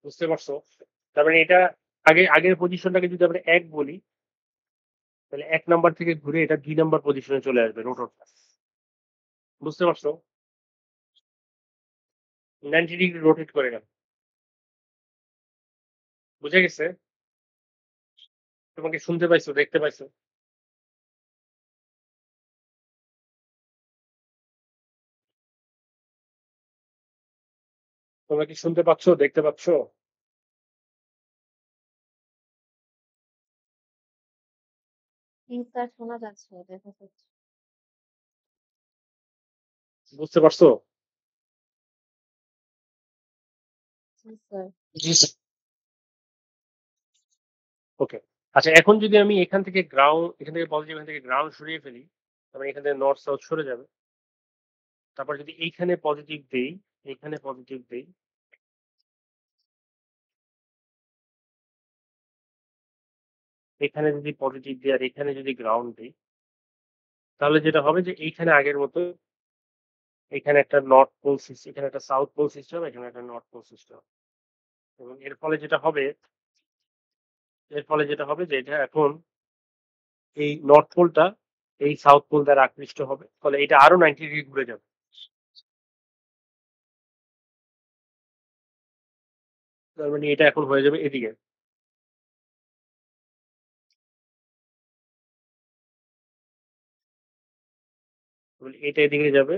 বুঝতে পারছো? তার মানে এটা আগের পজিশনটাকে যদি আমরা ১ বলি, তাহলে ১ নাম্বার থেকে ঘুরে এটা ২ নাম্বার পজিশনে চলে আসবে রোটরটা। বুঝতে পারছো? 90 ডিগ্রি রোটেট করে গেল। বুঝে গেছে? তোমাকে শুনতে পাইছো, দেখতে পাইছো? তোমরা কি শুনতে পাচ্ছ, দেখতে পাচ্ছ? জি স্যার, শোনা যাচ্ছে, দেখা যাচ্ছে। বুঝতে পারছো? জি স্যার। জি স্যার। ওকে। আচ্ছা, এখন যদি আমি এখান থেকে পজিটিভ, এখান থেকে গ্রাউন্ড সরিয়ে ফেলি, তারপরে এখান থেকে নর্থ সাউথ সরে যাবে। তারপর যদি এইখানে পজিটিভ দেই, এখানে পজিটিভ দেই, এখানে যদি পজিটিভ দিই আর এখানে যদি গ্রাউন্ড দিই, তাহলে যেটা হবে যে এইখানে আগের মতো এখানে একটা নর্থ পোল সৃষ্টি, এখানে একটা সাউথ পোল সৃষ্টি হবে, এখানে একটা নর্থ পোল সৃষ্টি হবে। এবং এর ফলে যেটা হবে যে এটা এখন এই নর্থ পোলটা এই সাউথ পোল দ্বারা আকৃষ্ট হবে। ফলে এটা আরো 90 ডিগ্রি ঘুরে যাবে। তার মানে এটা এখন হয়ে যাবে এদিকে। তাহলে এটা এদিকে যাবে,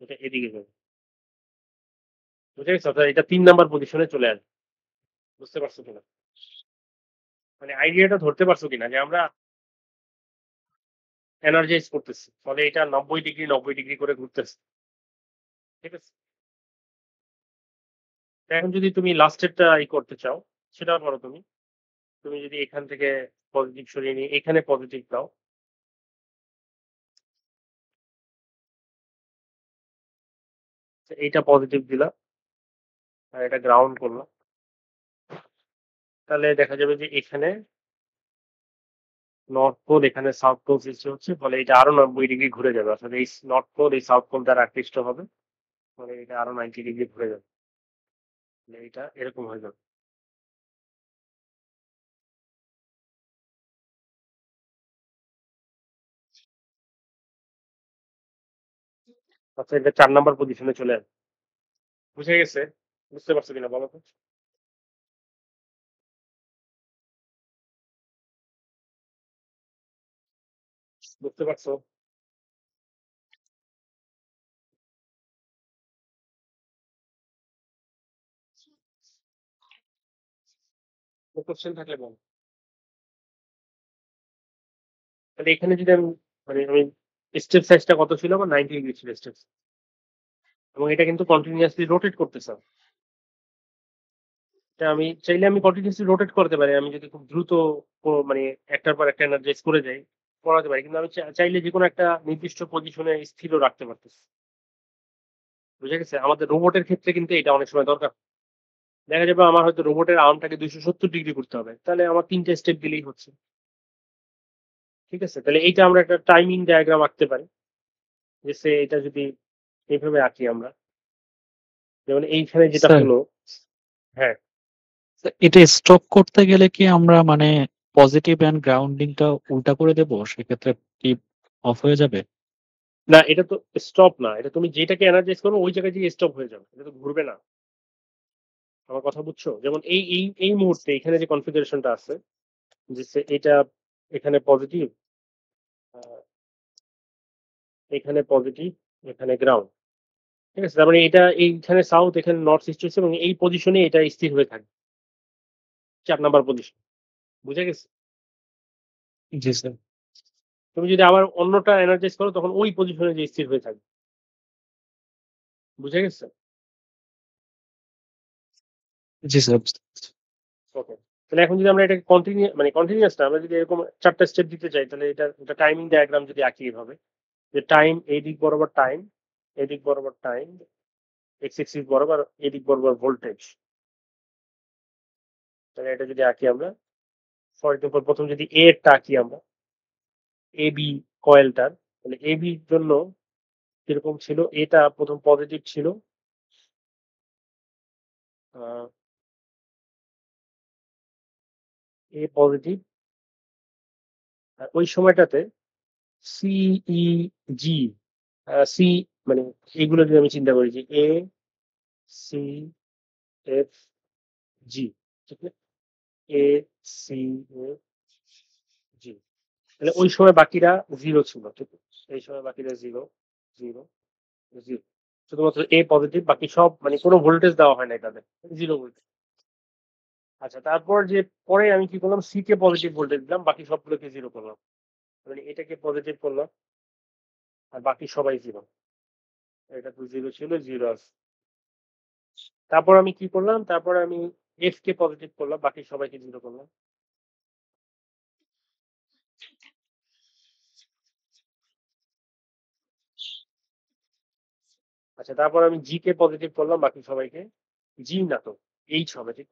এটা এদিকে যাবে। বুঝে গেছো? অর্থাৎ এটা ৩ নাম্বার পজিশনে চলে আসবে। বুঝতে পারছো কিনা? মানে আইডিয়াটা ধরতে পারছো কিনা যে আমরা এনার্জাইজ করতেছি। ফলে এটা ৯০ ডিগ্রি করে ঘুরতেছে। ঠিক আছে? তো এখন যদি তুমি লাস্টেরটা করতে চাও, সেটাও করো তুমি। তুমি যদি এখান থেকে পজিটিভ সরিয়ে নিয়ে এখানে পজিটিভ দাও, এইটা পজিটিভ দিলাম আর এটা গ্রাউন্ড করলাম, তাহলে দেখা যাবে যে এখানে নর্থ পোল এখানে সাউথ পোল সৃষ্টি হচ্ছে, ফলে এটা আরো 90 ডিগ্রি ঘুরে যাবে, অর্থাৎ এই নর্থ পোল এই সাউথ পোল দ্বারা আকৃষ্ট হবে, ফলে এটা আরো 90 ডিগ্রি ঘুরে যাবে, এটা এরকম হয়ে যাবে। আচ্ছা, এটা 4 নাম্বার পজিশনে চলে আসবে। বুঝে গেছে? বুঝতে পারছো কিনা বলো তো? বুঝতে পারছো? কোশ্চেন থাকলে বল। তাহলে এখানে যদি আমি স্টেপ সাইজটা কত ছিল? আমার 90 ডিগ্রি ছিল স্টেপ, এবং এটা কিন্তু কন্টিনিউয়াসলি রোটেট করতেছে। এটা আমি চাইলে আমি কন্টিনিউয়াসলি রোটেট করতে পারি, আমি যদি খুব দ্রুত মানে একটার পর একটা এনার্জাইজ করে যাই, করাতে পারি, কিন্তু আমি চাইলে যে কোনো একটা নির্দিষ্ট পজিশনে স্থিরও রাখতে পারতেছি। বুঝে গেছে? আমাদের রোবটের ক্ষেত্রে কিন্তু এটা অনেক সময় দরকার। দেখা যাবে আমার হয়তো রোবটের আর্মটাকে 270 ডিগ্রি করতে হবে, তাহলে আমার 3টে স্টেপ দিলেই হচ্ছে। ঠিক আছে? তাহলে এইটা আমরা একটা টাইমিং ডায়াগ্রাম আঁকতে পারি, যে সে এটা যদি এইভাবে আঁকি আমরা, যেমন এইখানে যেটা স্যার, হলো। হ্যাঁ, এটা স্টপ করতে গেলে কি আমরা মানে পজিটিভ এন্ড গ্রাউন্ডিংটা উল্টা করে দেব? সেক্ষেত্রে কি অফ হয়ে যাবে? না এটা তো স্টপ না, এটা তুমি যেটাকে এনার্জাইজ করো ওই জায়গায় গিয়ে স্টপ হয়ে যাবে, এটা তো ঘুরবে না। আমার কথা বুঝছো? যেমন এই মুহূর্তে এখানে যে কনফিগারেশনটা আছে, যে এটা এখানে পজিটিভ, এখানে পজিটিভ, এখানে গ্রাউন্ড। ঠিক আছে? তার মানে এটা এইখানে সাউথ, এখানে নর্থ সৃষ্টি হচ্ছে, এবং এই পজিশনে এটা স্থির হয়ে থাকবে, 4 নাম্বার পজিশন। বুঝে গেছে? জি স্যার। তুমি যদি আবার অন্যটা এনার্জাইজ করো তখন ওই পজিশনে যে স্থির হয়ে থাকবে। বুঝে গেছে? জি স্যার, বুঝতে পেরেছি। ওকে, তাহলে এখন যদি আমরা এটাকে কন্টিনিউয়াস না, আমরা যদি এরকম 4টা স্টেপ দিতে চাই, তাহলে এটা টাইমিং ডায়াগ্রাম যদি আঁকি এভাবে, যে টাইম এই দিক বরাবর টাইম, এদিক বরাবর টাইম, এক্স এক্সিস বরাবর এদিক বরাবর ভোল্টেজ, তাহলে এটা যদি আঁকি আমরা, ফর এক্সাম্পল প্রথম যদি এ এরটা আঁকি আমরা, এ বি কয়েলটার, তাহলে এ বির জন্য কিরকম ছিল? এটা প্রথম পজিটিভ ছিল, এ পজিটিভ, আর ওই সময়টাতে সিই জি, সি, মানে এইগুলো যদি আমি চিন্তা করি যে এ সি এফ জি, ঠিক না? এ সি এফ জি, তাহলে ওই সময় বাকিরা জিরো ছিল, ঠিক আছে? এই সময় বাকিরা জিরো জিরো জিরো, শুধুমাত্র এ পজিটিভ, বাকি সব মানে কোনো ভোল্টেজ দেওয়া হয় না তাদের, জিরো ভোল্টেজ। আচ্ছা, তারপর যে পরে আমি কি করলাম, সি কে পজিটিভ ভোল্টেজ দিলাম, বাকি সবগুলোকে জিরো করলাম, মানে এটাকে পজিটিভ করলাম, আর বাকি সবাই জিরো। এটা তো জিরো ছিল, জিরো আছে। তারপর আমি কি করলাম, তারপর আমি এফ কে পজিটিভ করলাম, বাকি সবাইকে জিরো করলাম। আচ্ছা, তারপর আমি জি কে পজিটিভ করলাম, বাকি সবাইকে, জি না তো এইচ হবে, ঠিক?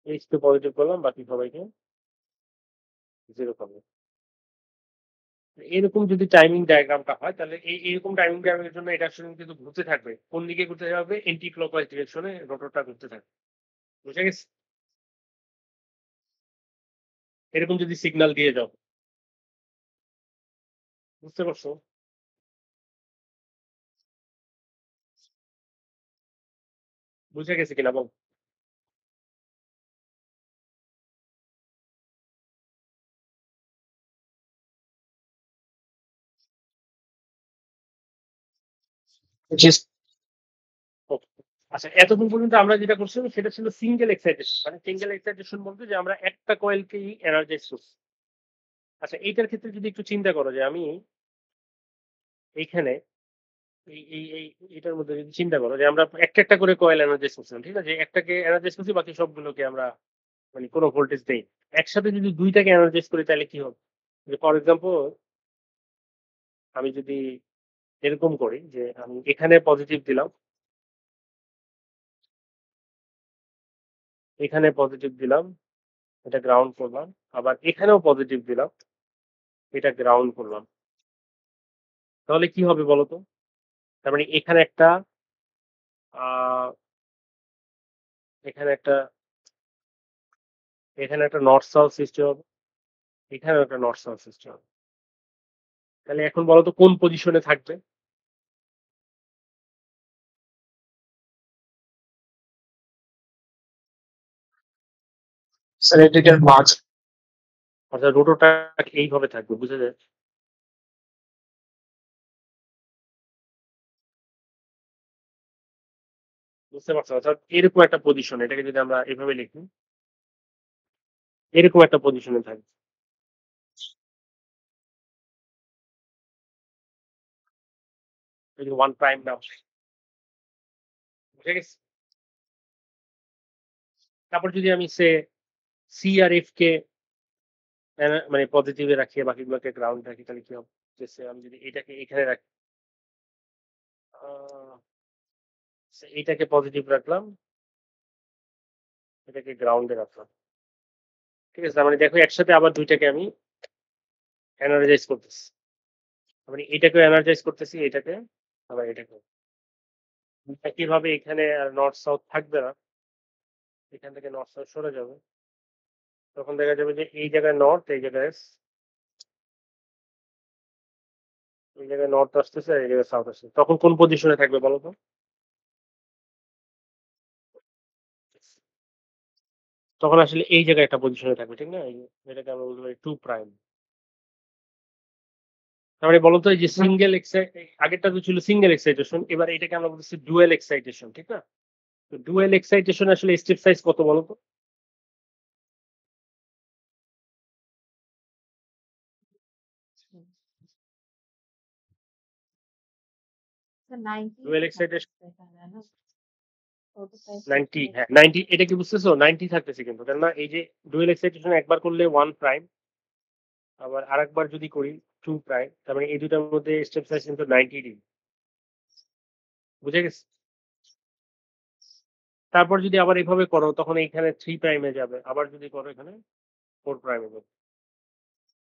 এইচ কে পজিটিভ করলাম, বাকি সবাইকে জিরো করলাম। এরকম যদি টাইমিং ডায়াগ্রামটা হয়, তাহলে এইরকম টাইমিং ডায়াগ্রামের জন্য এটা আসলে কিন্তু ঘুরতে থাকবে, কোন দিকে ঘুরতে যাবে? এন্টি ক্লকওয়াইজ ডিরেকশনে রোটরটা ঘুরতে থাকবে। বুঝে গেছে? এরকম যদি সিগন্যাল দিয়ে যাও, বুঝতে পারছো? বুঝে গেছে কিনা বল। জি Okay. আচ্ছা, এতক্ষণ পর্যন্ত আমরা যেটা করছিলাম সেটা ছিল সিঙ্গেল এক্সাইটেশন, মানে সিঙ্গেল এক্সাইটেশন বলতে যে আমরা একটা কয়েলকেই এনার্জাইজ করছি। আচ্ছা, এইটার ক্ষেত্রে যদি একটু চিন্তা করো যে আমি এইখানে এটার মধ্যে যদি চিন্তা করো যে আমরা একটা করে কয়েল এনার্জাইজ করছিলাম, ঠিক আছে? একটাকে এনার্জাইজ করছি, বাকি সবগুলোকে আমরা মানে কোনো ভোল্টেজ দেই। একসাথে যদি দুইটাকে এনার্জাইজ করি তাহলে কি হবে? যে ফর এক্সাম্পল আমি যদি এরকম করি যে আমি এখানে পজিটিভ দিলাম, এখানে পজিটিভ দিলাম, এটা গ্রাউন্ড করলাম, আবার এখানেও পজিটিভ দিলাম, এটা গ্রাউন্ড করলাম, তাহলে কি হবে বলতো? তার মানে আহ এখানে একটা এখানে একটা নর্থ সাউথ সৃষ্টি হবে, এখানেও একটা নর্থ সাউথ সৃষ্টি হবে। তাহলে এখন বলতো কোন পজিশনে থাকবে? স্যার এটার মাঝ অর্থাৎ রোটরটা এইভাবে থাকবে, বুঝা যায়? বুঝতে পারছো? অর্থাৎ এরকম একটা পজিশন, এটাকে যদি আমরা এভাবে লিখি, এরকম একটা পজিশনে থাকবে। ওয়ান প্রাইম নাও, বুঝে গেছে? তারপর যদি আমি সি আর এফ কে মানে পজিটিভে রাখি, বাকিগুলোকে গ্রাউন্ড রাখি, তাহলে কি হবে? যে আমি যদি এটাকে এখানে রাখি, এইটাকে পজিটিভ রাখলাম, এটাকে গ্রাউন্ডে রাখলাম, ঠিক আছে? তার মানে দেখো একসাথে আবার দুইটাকে আমি এনার্জাইজ করতেছি, মানে এটাকে এনার্জাইজ করতেছি, এটাকে আবার এটাকে। একইভাবে এখানে আর নর্থ সাউথ থাকবে না, এখান থেকে নর্থ সাউথ সরে যাবে, তখন দেখা যাবে যে এই জায়গায় নর্থ, এই জায়গায় নর্থ আসতেছে আর এই জায়গায় সাউথ আসছে, তখন কোন পজিশনে থাকবে বলো তো? তখন আসলে এই জায়গায় একটা পজিশনে থাকবে, ঠিক না? এটাকে আমরা বলতে পারি টু প্রাইম। তার মানে বলতো এই যে সিঙ্গেল আগেরটা তো ছিল সিঙ্গেল এক্সাইটেশন, এবার এটাকে আমরা বলতেছি ডুয়েল এক্সাইটেশন, ঠিক না? তো ডুয়েল এক্সাইটেশন আসলে স্টেপ সাইজ কত বলতো? স্যার 90 ডুয়েল তো এক্সাইটেশন থাকতেছে এখানে না? 45 90, ডিগ্রি। হ্যাঁ 90, এটা কি বুঝতেছো? 90 থাকতেছে কিন্তু, কেননা এই যে ডুয়েল এক্সাইটেশন একবার করলে ওয়ান প্রাইম, আবার আরেকবার যদি করি টু প্রাইম, তার মানে এই দুটার মধ্যে স্টেপ সাইজ কিন্তু 90 ডিগ্রি, বুঝে গেছে? তারপর যদি আবার এভাবে করো তখন এইখানে থ্রি প্রাইমে যাবে, আবার যদি করো এখানে ফোর প্রাইমে যাবে,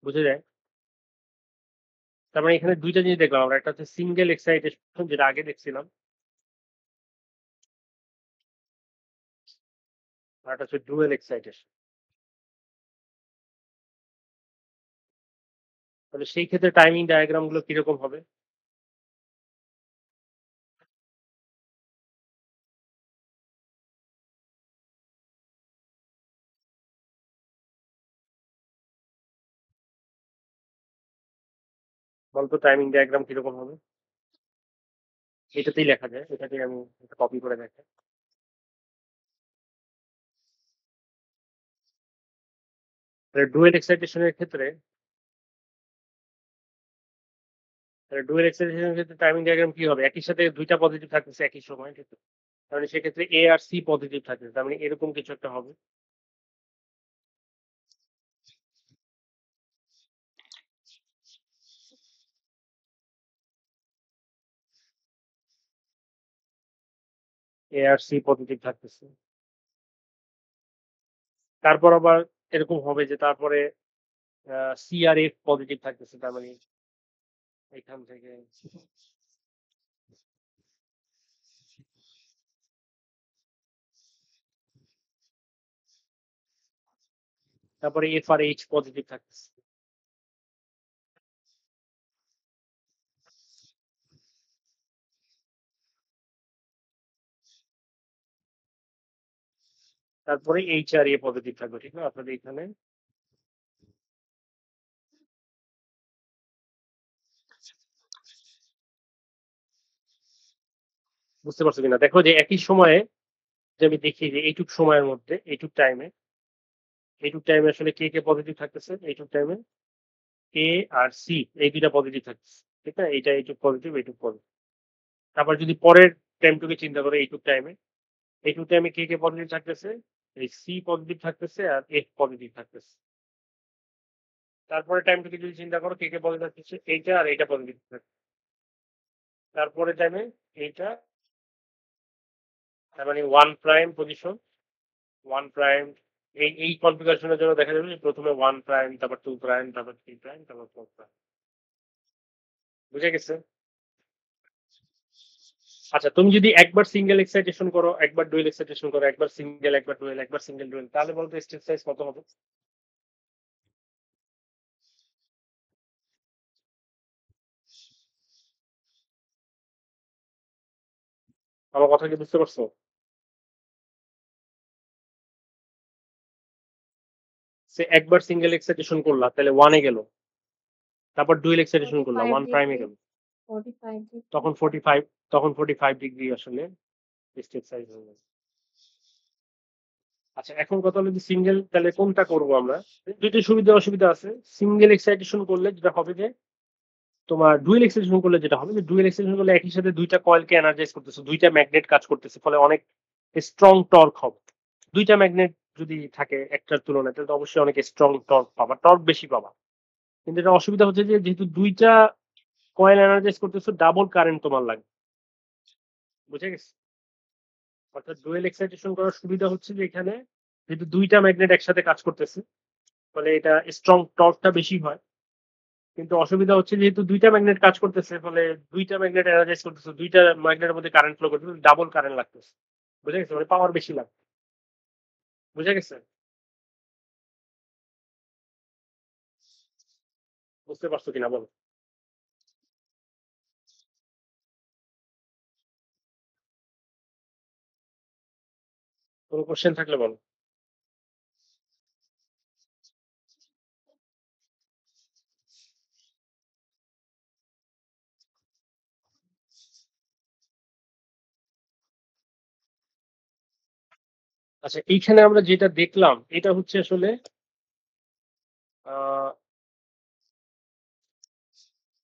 বুঝে যায়? তার মানে এখানে দুইটা জিনিস দেখলাম আমরা, একটা হচ্ছে সিঙ্গেল এক্সাইটেশন যেটা আগে দেখছিলাম, আর একটা হচ্ছে ডুয়েল এক্সাইটেশন। তাহলে সেই ক্ষেত্রে টাইমিং ডায়াগ্রাম গুলো কিরকম হবে? বলতো টাইমিং ডায়াগ্রাম কিরকম হবে? এটাতেই লেখা যায়, এটাতেই আমি কপি করে দেখাই। ডুয়েল এক্সাইটেশনের ক্ষেত্রে ডুয়েল এক্সাইটেশনের ক্ষেত্রে টাইমিং ডায়াগ্রাম কি হবে? একই সাথে দুইটা পজিটিভ থাকতেছে একই সময়, ঠিক আছে? তার মানে সেক্ষেত্রে এ আর সি পজিটিভ থাকতেছে, তার মানে এরকম কিছু একটা হবে। এ আর সি পজিটিভ থাকতেছে, তারপর আবার এরকম হবে যে তারপরে সি আর এফ পজিটিভ থাকতেছে, তার মানে এখান থেকে তারপরে এফ আর এইচ পজিটিভ থাকতেছে, তারপরে এইচ আর এ পজিটিভ থাকবে, ঠিক না? আপনাদের এখানে বুঝতে পারছো কিনা দেখো, যে একই সময়ে যে আমি দেখি যে এইটুক টাইমে আসলে কে কে পজিটিভ থাকতেছে, এইটুক টাইমে এ আর সি এই দুইটা পজিটিভ থাকতেছে, ঠিক না? এইটা এইটুক পজিটিভ, এইটুক পজিটিভ। তারপর যদি পরের টাইমটুকু চিন্তা করো, এইটুক টাইমে কে পজিটিভ থাকতেছে, এই সি পজিটিভ থাকতেছে আর এফ পজিটিভ থাকতেছে। তারপরে টাইমটুকু যদি চিন্তা করো, কে পজিটিভ থাকতেছে, এইটা আর এইটা পজিটিভ থাকছে। তারপরে টাইমে এইটা, তার মানে 1' পজিশন, 1', এই কনফিগারেশনের জন্য দেখা যাবে যে প্রথমে 1', তারপর 2', তারপর 3', তারপর 4'। বুঝে গেছে? আচ্ছা, তুমি যদি একবার সিঙ্গেল এক্সাইটেশন করো, একবার ডুয়েল এক্সাইটেশন করো, একবার সিঙ্গেল, একবার ডুয়েল, একবার সিঙ্গেল ডুয়েল, তাহলে বলতো স্টেপ সাইজ কত হবে? আমার কথা কি বুঝতে পারছো? সে একবার সিঙ্গেল এক্সাইটেশন করলা, তাহলে 1-এ গেল। তারপর ডুয়েল এক্সাইটেশন করলা, 45 1'-এ ডিগ্রি গেল। 45 ডিগ্রি তখন 45 ডিগ্রি আসলে স্টেপ সাইজ হয়ে যাবে। আচ্ছা, এখন কথা হলো যে সিঙ্গেল, তাহলে কোনটা করবো আমরা? দুইটা সুবিধা অসুবিধা আছে। সিঙ্গেল এক্সাইটেশন করলে যেটা হবে যে, তোমার ডুয়েল এক্সাইটেশন করলে যেটা হবে যে, ডুয়েল এক্সাইটেশন করলে একই সাথে দুইটা কয়েলকে এনার্জাইজ করতেছে, দুইটা ম্যাগনেট কাজ করতেছে, ফলে অনেক স্ট্রং টর্ক হবে। দুইটা ম্যাগনেট যদি থাকে একটার তুলনায়, তাহলে তো অবশ্যই অনেক স্ট্রং টর্ক পাবা, টর্ক বেশি পাবা। কিন্তু এটা অসুবিধা হচ্ছে যে, যেহেতু দুইটা কয়েল এনার্জাইজ করতেছে, ডাবল কারেন্ট তোমার লাগবে। বুঝে গেছে? অর্থাৎ ডুয়েল এক্সাইটেশন করার সুবিধা হচ্ছে যে, এখানে যেহেতু দুইটা ম্যাগনেট একসাথে কাজ করতেছে, ফলে এটা স্ট্রং টর্কটা বেশি হয়। কিন্তু অসুবিধা হচ্ছে যেহেতু দুইটা ম্যাগনেট কাজ করতেছে, ফলে দুইটা ম্যাগনেট এনার্জাইজ করতেছে, দুইটা ম্যাগনেটের মধ্যে কারেন্ট ফ্লো করতেছে, ডাবল কারেন্ট লাগতেছে। বুঝে গেছে? মানে পাওয়ার বেশি লাগবে। বুঝে গেছে? বুঝতে পারছো কিনা বলো? কোনো কোশ্চেন থাকলে বলো। আচ্ছা, এইখানে আমরা যেটা দেখলাম, এটা হচ্ছে আসলে আহ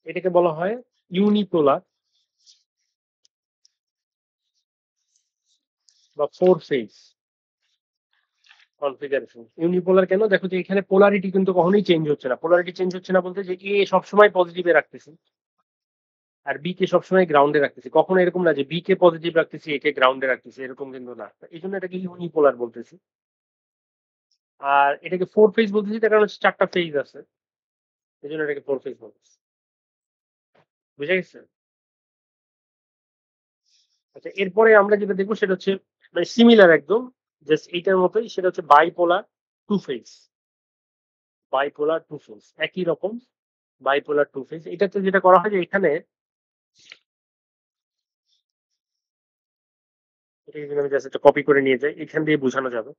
এটাকে বলা হয় ইউনিপোলার বা 4 ফেজ কনফিগারেশন। ইউনিপোলার কেন? দেখো যে এখানে পোলারিটি কিন্তু কখনোই চেঞ্জ হচ্ছে না। পোলারিটি চেঞ্জ হচ্ছে না বলতে যে এ সবসময় পজিটিভে রাখতেছি আর বি কে সবসময় গ্রাউন্ডে রাখতেছি। কখনো এরকম না যে বি কে পজিটিভ রাখতেছি, এ কে গ্রাউন্ডে রাখতেছি, এরকম কিন্তু না। এই জন্য এটাকে ইউনিপোলার বলতেছি। আর এটাকে 4 ফেজ বলতেছি তার কারণ হচ্ছে 4টা ফেজ আছে, এই জন্য এটাকে 4 ফেজ বলতেছি। বুঝে গেছে? আচ্ছা, এরপরে আমরা যেটা দেখবো সেটা হচ্ছে মানে সিমিলার একদম, জাস্ট এইটার মতোই, সেটা হচ্ছে বাইপোলার 2 ফেজ। বাইপোলার 2 ফেজ একই রকম। বাইপোলার 2 ফেজ, এটাতে যেটা করা হয় যে এখানে, এটা যদি আমি জাস্ট একটা কপি করে নিয়ে যাই, এখান দিয়ে বোঝানো যাবে।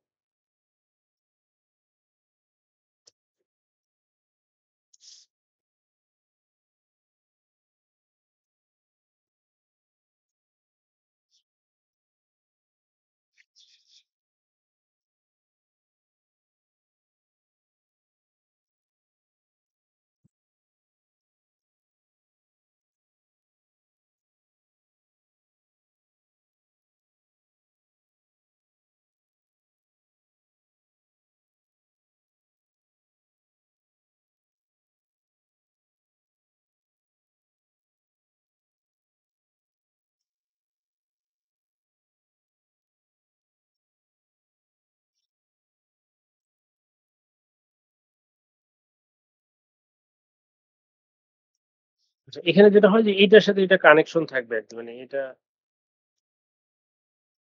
আচ্ছা, এখানে যেটা হয় যে এটার সাথে এটা কানেকশন থাকবে একদম, মানে এটা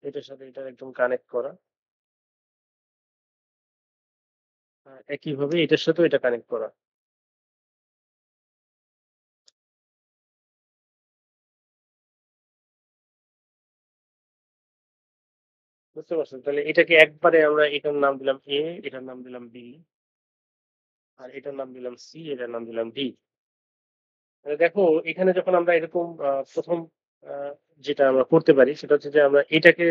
এটার সাথে এটা একদম কানেক্ট করা। একইভাবে এটার সাথেও এটা কানেক্ট করা। বুঝতে পারছো? তাহলে এটাকে একবারে আমরা এটার নাম দিলাম এ, এটার নাম দিলাম বি, আর এটার নাম দিলাম সি, এটার নাম দিলাম ডি। দেখো, এখানে যখন আমরা এরকম প্রথম আহ, যেটা আমরা করতে পারি সেটা হচ্ছে যে আমরা এটাকে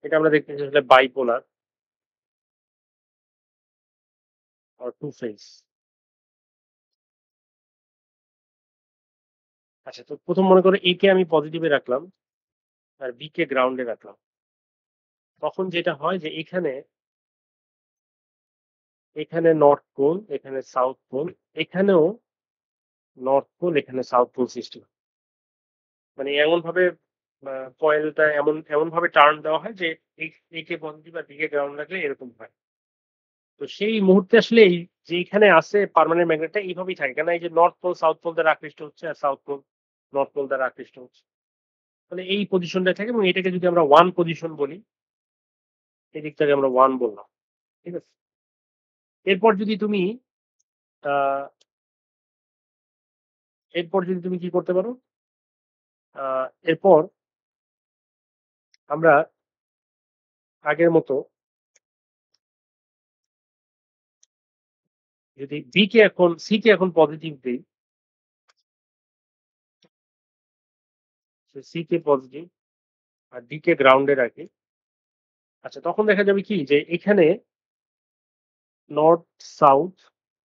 এটা আমরা দেখতেছি আসলে বাইপোলার আর 2 ফেজ। আচ্ছা, তো প্রথম মনে করো এ কে আমি পজিটিভে রাখলাম আর বি কে গ্রাউন্ডে রাখলাম। তখন যেটা হয় যে এখানে নর্থ পোল, এখানে সাউথ পোল, এখানেও নর্থ পোল, এখানে সাউথ পোল সৃষ্টি হয়। মানে এমন ভাবে কয়েলটা এমন ভাবে টার্ন দেওয়া হয় যে এ কে পজিটিভ আর বি কে গ্রাউন্ড রাখলে এরকম হয়। তো সেই মুহূর্তে আসলে এই যে এখানে আছে পার্মানেন্ট ম্যাগনেটটা এইভাবেই থাকে, কেন এই যে নর্থ পোল সাউথ পোল দ্বারা আকৃষ্ট হচ্ছে আর সাউথ পোল নর্থ পোল দ্বারা আকৃষ্ট হচ্ছে, মানে এই পজিশনটা থাকে। এবং এটাকে যদি আমরা ওয়ান পজিশন বলি, এই দিকটাকে আমরা ওয়ান বললাম, ঠিক আছে। এরপর যদি তুমি আহ এরপর যদি তুমি কি করতে পারো, এরপর আমরা আগের মতো যদি সি কে এখন পজিটিভ দিই, সি কে পজিটিভ আর ডি কে গ্রাউন্ডে রাখি। আচ্ছা, তখন দেখা যাবে কি যে এখানে নর্থ সাউথ,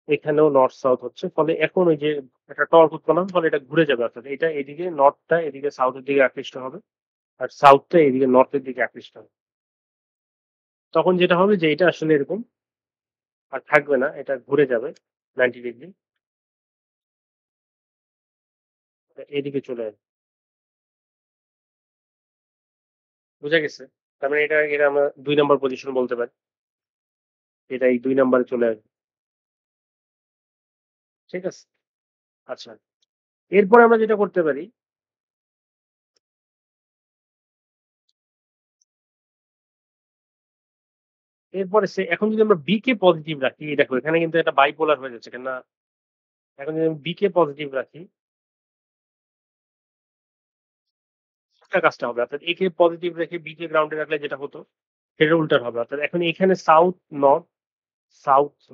এখানেও নর্থ সাউথ হচ্ছে, ফলে এখন ওই যে একটা টর্ক উৎপন্ন হবে, ফলে এটা ঘুরে যাবে, অর্থাৎ এটা এদিকে নর্থটা এদিকে সাউথের দিকে আকৃষ্ট হবে আর সাউথটা এদিকে নর্থের দিকে আকৃষ্ট হবে। তখন যেটা হবে যে এটা আসলে এরকম আর থাকবে না, এটা ঘুরে যাবে 90 ডিগ্রি, এদিকে চলে আসবে। বুঝা গেছে? তার মানে এটা আমরা 2 নম্বর পজিশন বলতে পারি, এটা এই 2 নম্বরে চলে আসবে, ঠিক আছে। আচ্ছা, এরপর আমরা যেটা করতে পারি, এরপরে এখন যদি আমরা বি কে পজিটিভ রাখি, এই দেখো এখানে কিন্তু এটা বাইপোলার হয়ে যাচ্ছে, কেন না এখন যদি আমি বি কে পজিটিভ রাখি, উল্টা কাজটা হবে, অর্থাৎ এ কে পজিটিভ রেখে বি কে গ্রাউন্ডে রাখলে যেটা হতো সেটা উল্টার হবে, অর্থাৎ এখন এখানে সাউথ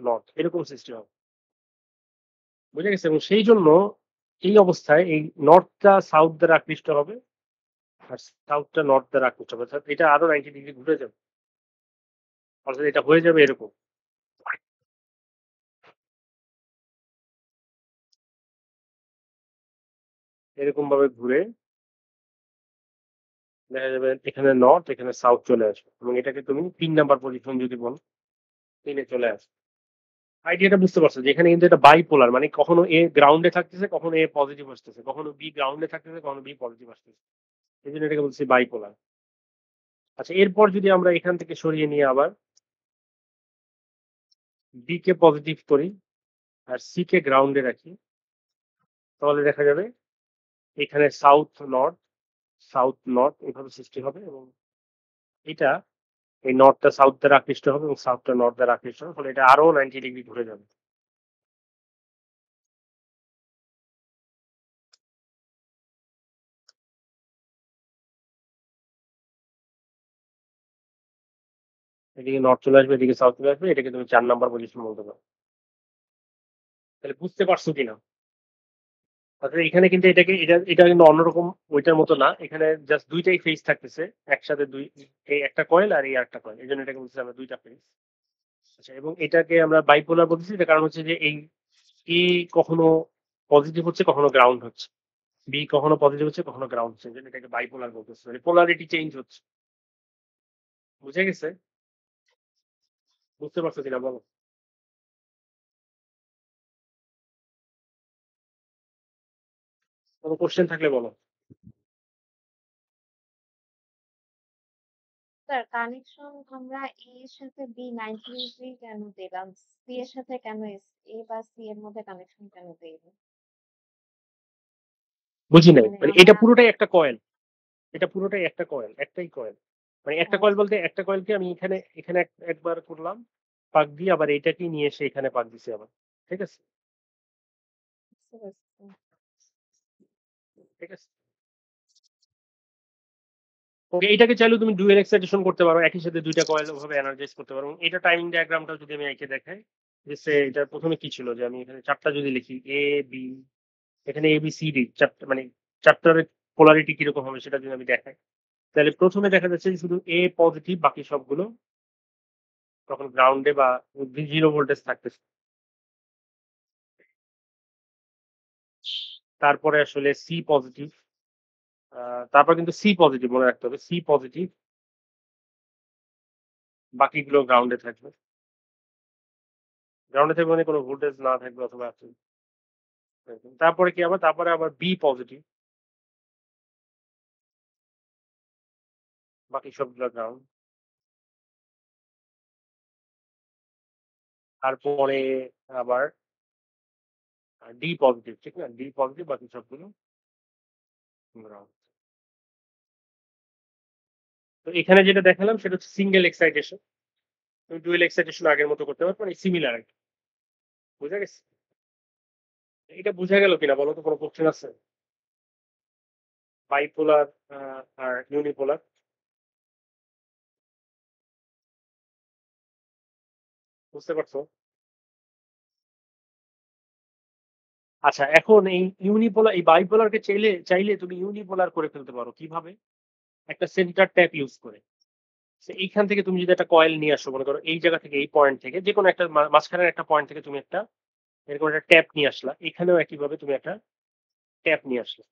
নর্থ এরকম সৃষ্টি হবে। বুঝে গেছে? এবং সেই জন্য এই অবস্থায় এই নর্থটা সাউথ দ্বারা আকৃষ্ট হবে আর সাউথটা নর্থ দ্বারা আকৃষ্ট হবে, অর্থাৎ এটা আরো 90 ডিগ্রি ঘুরে যাবে, অর্থাৎ এটা হয়ে যাবে এরকম, এরকম ভাবে ঘুরে দেখা যাবে এখানে নর্থ এখানে সাউথ চলে আসবে, এবং এটাকে তুমি 3 নাম্বার পজিশন যদি বলো, 3-এ চলে আসবে। আইডিয়াটা বুঝতে পারছো যে এখানে কিন্তু এটা বাইপোলার, মানে কখনো এ গ্রাউন্ডে থাকতেছে, কখনো এ পজিটিভ আসতেছে, কখনো বি গ্রাউন্ডে থাকতেছে, কখনো বি পজিটিভ আসতেছে, এই জন্য এটাকে বলছি বাইপোলার। আচ্ছা, এরপর যদি আমরা এখান থেকে সরিয়ে নিয়ে আবার বি কে পজিটিভ করি আর সি কে গ্রাউন্ডে রাখি, তাহলে দেখা যাবে এখানে সাউথ নর্থ এইভাবে সৃষ্টি হবে, এবং এটা এই নর্থটা সাউথ দ্বারা আকৃষ্ট হবে এবং সাউথটা নর্থ দ্বারা আকৃষ্ট হবে, ফলে এটা আরো 90 ডিগ্রি ঘুরে যাবে। এদিকে নর্থ চলে আসবে, এদিকে সাউথ চলে আসবে, এটাকে তুমি 4 নাম্বার পজিশন বলতে পারো। তাহলে বুঝতে পারছো কিনা? অর্থাৎ এখানে কিন্তু এটা কিন্তু অন্যরকম, ওইটার মতো না, এখানে জাস্ট দুইটাই ফেজ থাকতেছে একসাথে, এই একটা কয়েল আর এই একটা কয়েল, এই জন্য এটাকে বলতেছি আমরা দুইটা ফেজ। আচ্ছা, এবং এটাকে আমরা বাইপোলার বলতেছি, তার কারণ হচ্ছে যে এই এ কখনো পজিটিভ হচ্ছে, কখনো গ্রাউন্ড হচ্ছে, বি কখনো পজিটিভ হচ্ছে, কখনো গ্রাউন্ড হচ্ছে, এই জন্য এটাকে বাইপোলার বলতেছে, মানে পোলারিটি চেঞ্জ হচ্ছে। বুঝে গেছে? বুঝতে পারছো কিনা বলো? কোনো কোশ্চেন থাকলে বলো। স্যার কানেকশন আমরা এ এর সাথে বি 90 ডিগ্রি কেন দিলাম, সি এর সাথে কেন এ বা সি এর মধ্যে কানেকশন কেন দিই? বুঝি নাই, মানে মানে এটা আমরা পুরোটাই একটা কয়েল, এটা পুরোটাই একটা কয়েল, একটাই কয়েল, মানে একটা কয়েল আচ্ছা বলতে একটা কয়েলকে আমি এখানে এখানে একবার করলাম পাক দিয়ে, আবার এইটাকেই নিয়ে এসে এখানে পাক দিছি আবার, ঠিক আছে, বুঝতে পারছি। ঠিক আছে। ওকে, এটাকে চাইলে তুমি ডুয়েল এক্সাইটেশন করতে পারো, একই সাথে দুইটা কয়েল ভাবে এনার্জাইজ করতে পারো। এবং এটা টাইমিং ডায়াগ্রামটা যদি আমি এঁকে দেখাই, যে এটা প্রথমে কি ছিল, যে আমি এখানে চারটা যদি লিখি এ বি, এখানে এ বি সি ডি চারটা, মানে চারটার পোলারিটি কিরকম হবে সেটা যদি আমি দেখাই, তাহলে প্রথমে দেখা যাচ্ছে যে শুধু এ পজিটিভ, বাকি সবগুলো তখন গ্রাউন্ডে বা 0 ভোল্টেজ থাকতেছে। তারপরে আসলে সি পজিটিভ, তারপর কিন্তু সি পজিটিভ মনে রাখতে হবে, সি পজিটিভ, বাকিগুলো গ্রাউন্ডে থাকবে। গ্রাউন্ডে থাকবে মানে কোনো ভোল্টেজ না থাকবে অথবা আছে। তারপরে কি আবার, তারপরে আবার বি পজিটিভ, বাকি সবগুলো গ্রাউন্ড। তারপরে আবার ডি পজিটিভ, ঠিক না? ডি পজিটিভ, বাকি সবগুলো গ্রাউন্ড। তো এখানে যেটা দেখালাম সেটা হচ্ছে সিঙ্গেল এক্সাইটেশন। তুমি ডুয়েল এক্সাইটেশন আগের মতো করতে পারো, মানে সিমিলার আর কি। বুঝা গেছে? এটা বুঝা গেল কিনা বলো তো, কোনো কোশ্চেন আছে? বাইপোলার আর ইউনিপোলার বুঝতে পারছো? আচ্ছা, এখন এই ইউনিপোলার, এই বাইপোলারকে চাইলে চাইলে তুমি ইউনিপোলার করে ফেলতে পারো কিভাবে? একটা সেন্টার ট্যাপ ইউজ করে। এইখান থেকে তুমি যদি একটা কয়েল নিয়ে আসো, মনে করো এই জায়গা থেকে, এই পয়েন্ট থেকে, যে কোনো একটা মাঝখানের একটা পয়েন্ট থেকে তুমি একটা এরকম একটা ট্যাপ নিয়ে আসলা, এখানেও একইভাবে তুমি একটা ট্যাপ নিয়ে আসলে,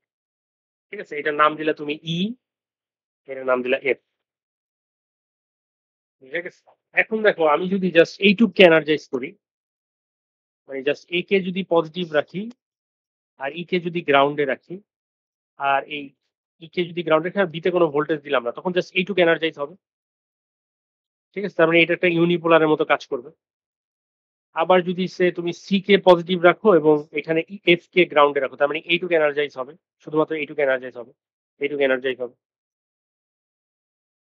ঠিক আছে? এটার নাম দিলা তুমি ই, এটার নাম দিলা এফ। ঠিক আছে? এখন দেখো, আমি যদি জাস্ট এইটুকু এনার্জাইজ করি, মানে জাস্ট এ কে যদি পজিটিভ রাখি আর ই কে যদি গ্রাউন্ডে রাখি, আর এই ই কে যদি গ্রাউন্ডে রাখি আর বিতে কোনো ভোল্টেজ দিলাম না, তখন জাস্ট এইটুকু এনার্জাইজ হবে। ঠিক আছে? তার মানে এটা একটা ইউনিপোলারের মতো কাজ করবে। আবার যদি সে তুমি সি কে পজিটিভ রাখো এবং এখানে এফ কে গ্রাউন্ডে রাখো, তার মানে এইটুকু এনার্জাইজ হবে, শুধুমাত্র এইটুকু এনার্জাইজ হবে, এইটুকু এনার্জাইজ হবে।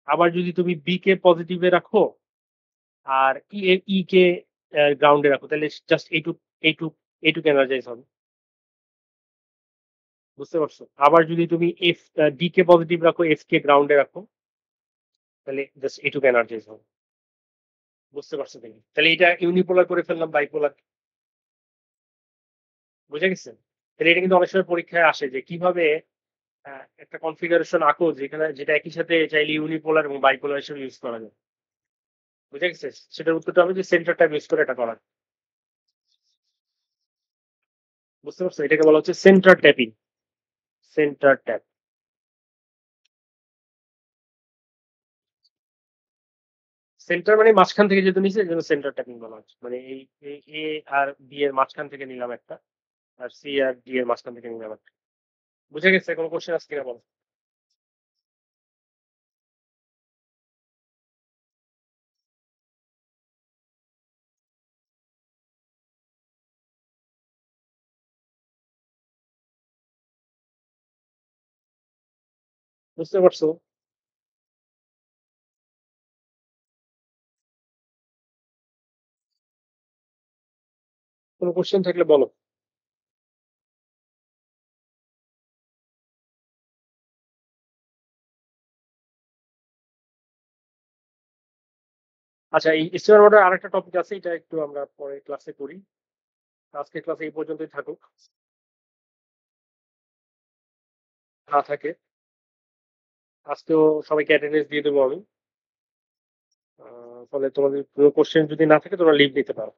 আবার যদি তুমি বি কে পজিটিভে রাখো আর ই কে গ্রাউন্ডে রাখো, তাহলে জাস্ট এইটুক এইটুক এইটুক এনার্জাইজ হবে। বুঝতে পারছো? আবার যদি তুমি এফ ডি কে পজিটিভ রাখো, এফ কে গ্রাউন্ডে রাখো, তাহলে জাস্ট এইটুক এনার্জাইজ হবে। বুঝতে পারছো তুমি? তাহলে এটা ইউনিপোলার করে ফেললাম বাইপোলার। বুঝে গেছে? তাহলে এটা কিন্তু অনেক সময় পরীক্ষায় আসে যে কিভাবে একটা কনফিগারেশন আঁকো যেখানে, যেটা একই সাথে চাইলে ইউনিপোলার এবং বাইপোলার হিসেবে ইউজ করা যায়। বুঝে গেছে? সেটার উত্তরটা হবে যে সেন্টার ট্যাপ ইউজ করে এটা করা। বুঝতে পারছো? এটাকে বলা হচ্ছে centre tapping. Centre tap. Centre মানে মাঝখান থেকে যেহেতু নিচে, এই জন্য সেন্টার ট্যাপিং বলা হচ্ছে। মানে এই এ আর বি এর মাঝখান থেকে নিলাম একটা, আর সি আর ডি এর মাঝখান থেকে নিলাম একটা। বুঝে গেছে? কোনো কোশ্চেন আছে কিনা বলো? বুঝতে পারছো? কোনো কোশ্চেন থাকলে বলো। আচ্ছা, এই স্টিমার মোটর আরেকটা টপিক আছে, এটা একটু আমরা পরে ক্লাসে করি। আজকে ক্লাসে এই পর্যন্তই থাকুক। না থাকে, আজকেও সবাইকে অ্যাটেন্ডেন্স দিয়ে দেবো আমি। ফলে তোমাদের কোনো কোশ্চেন যদি না থাকে তোমরা লিভ নিতে পারো।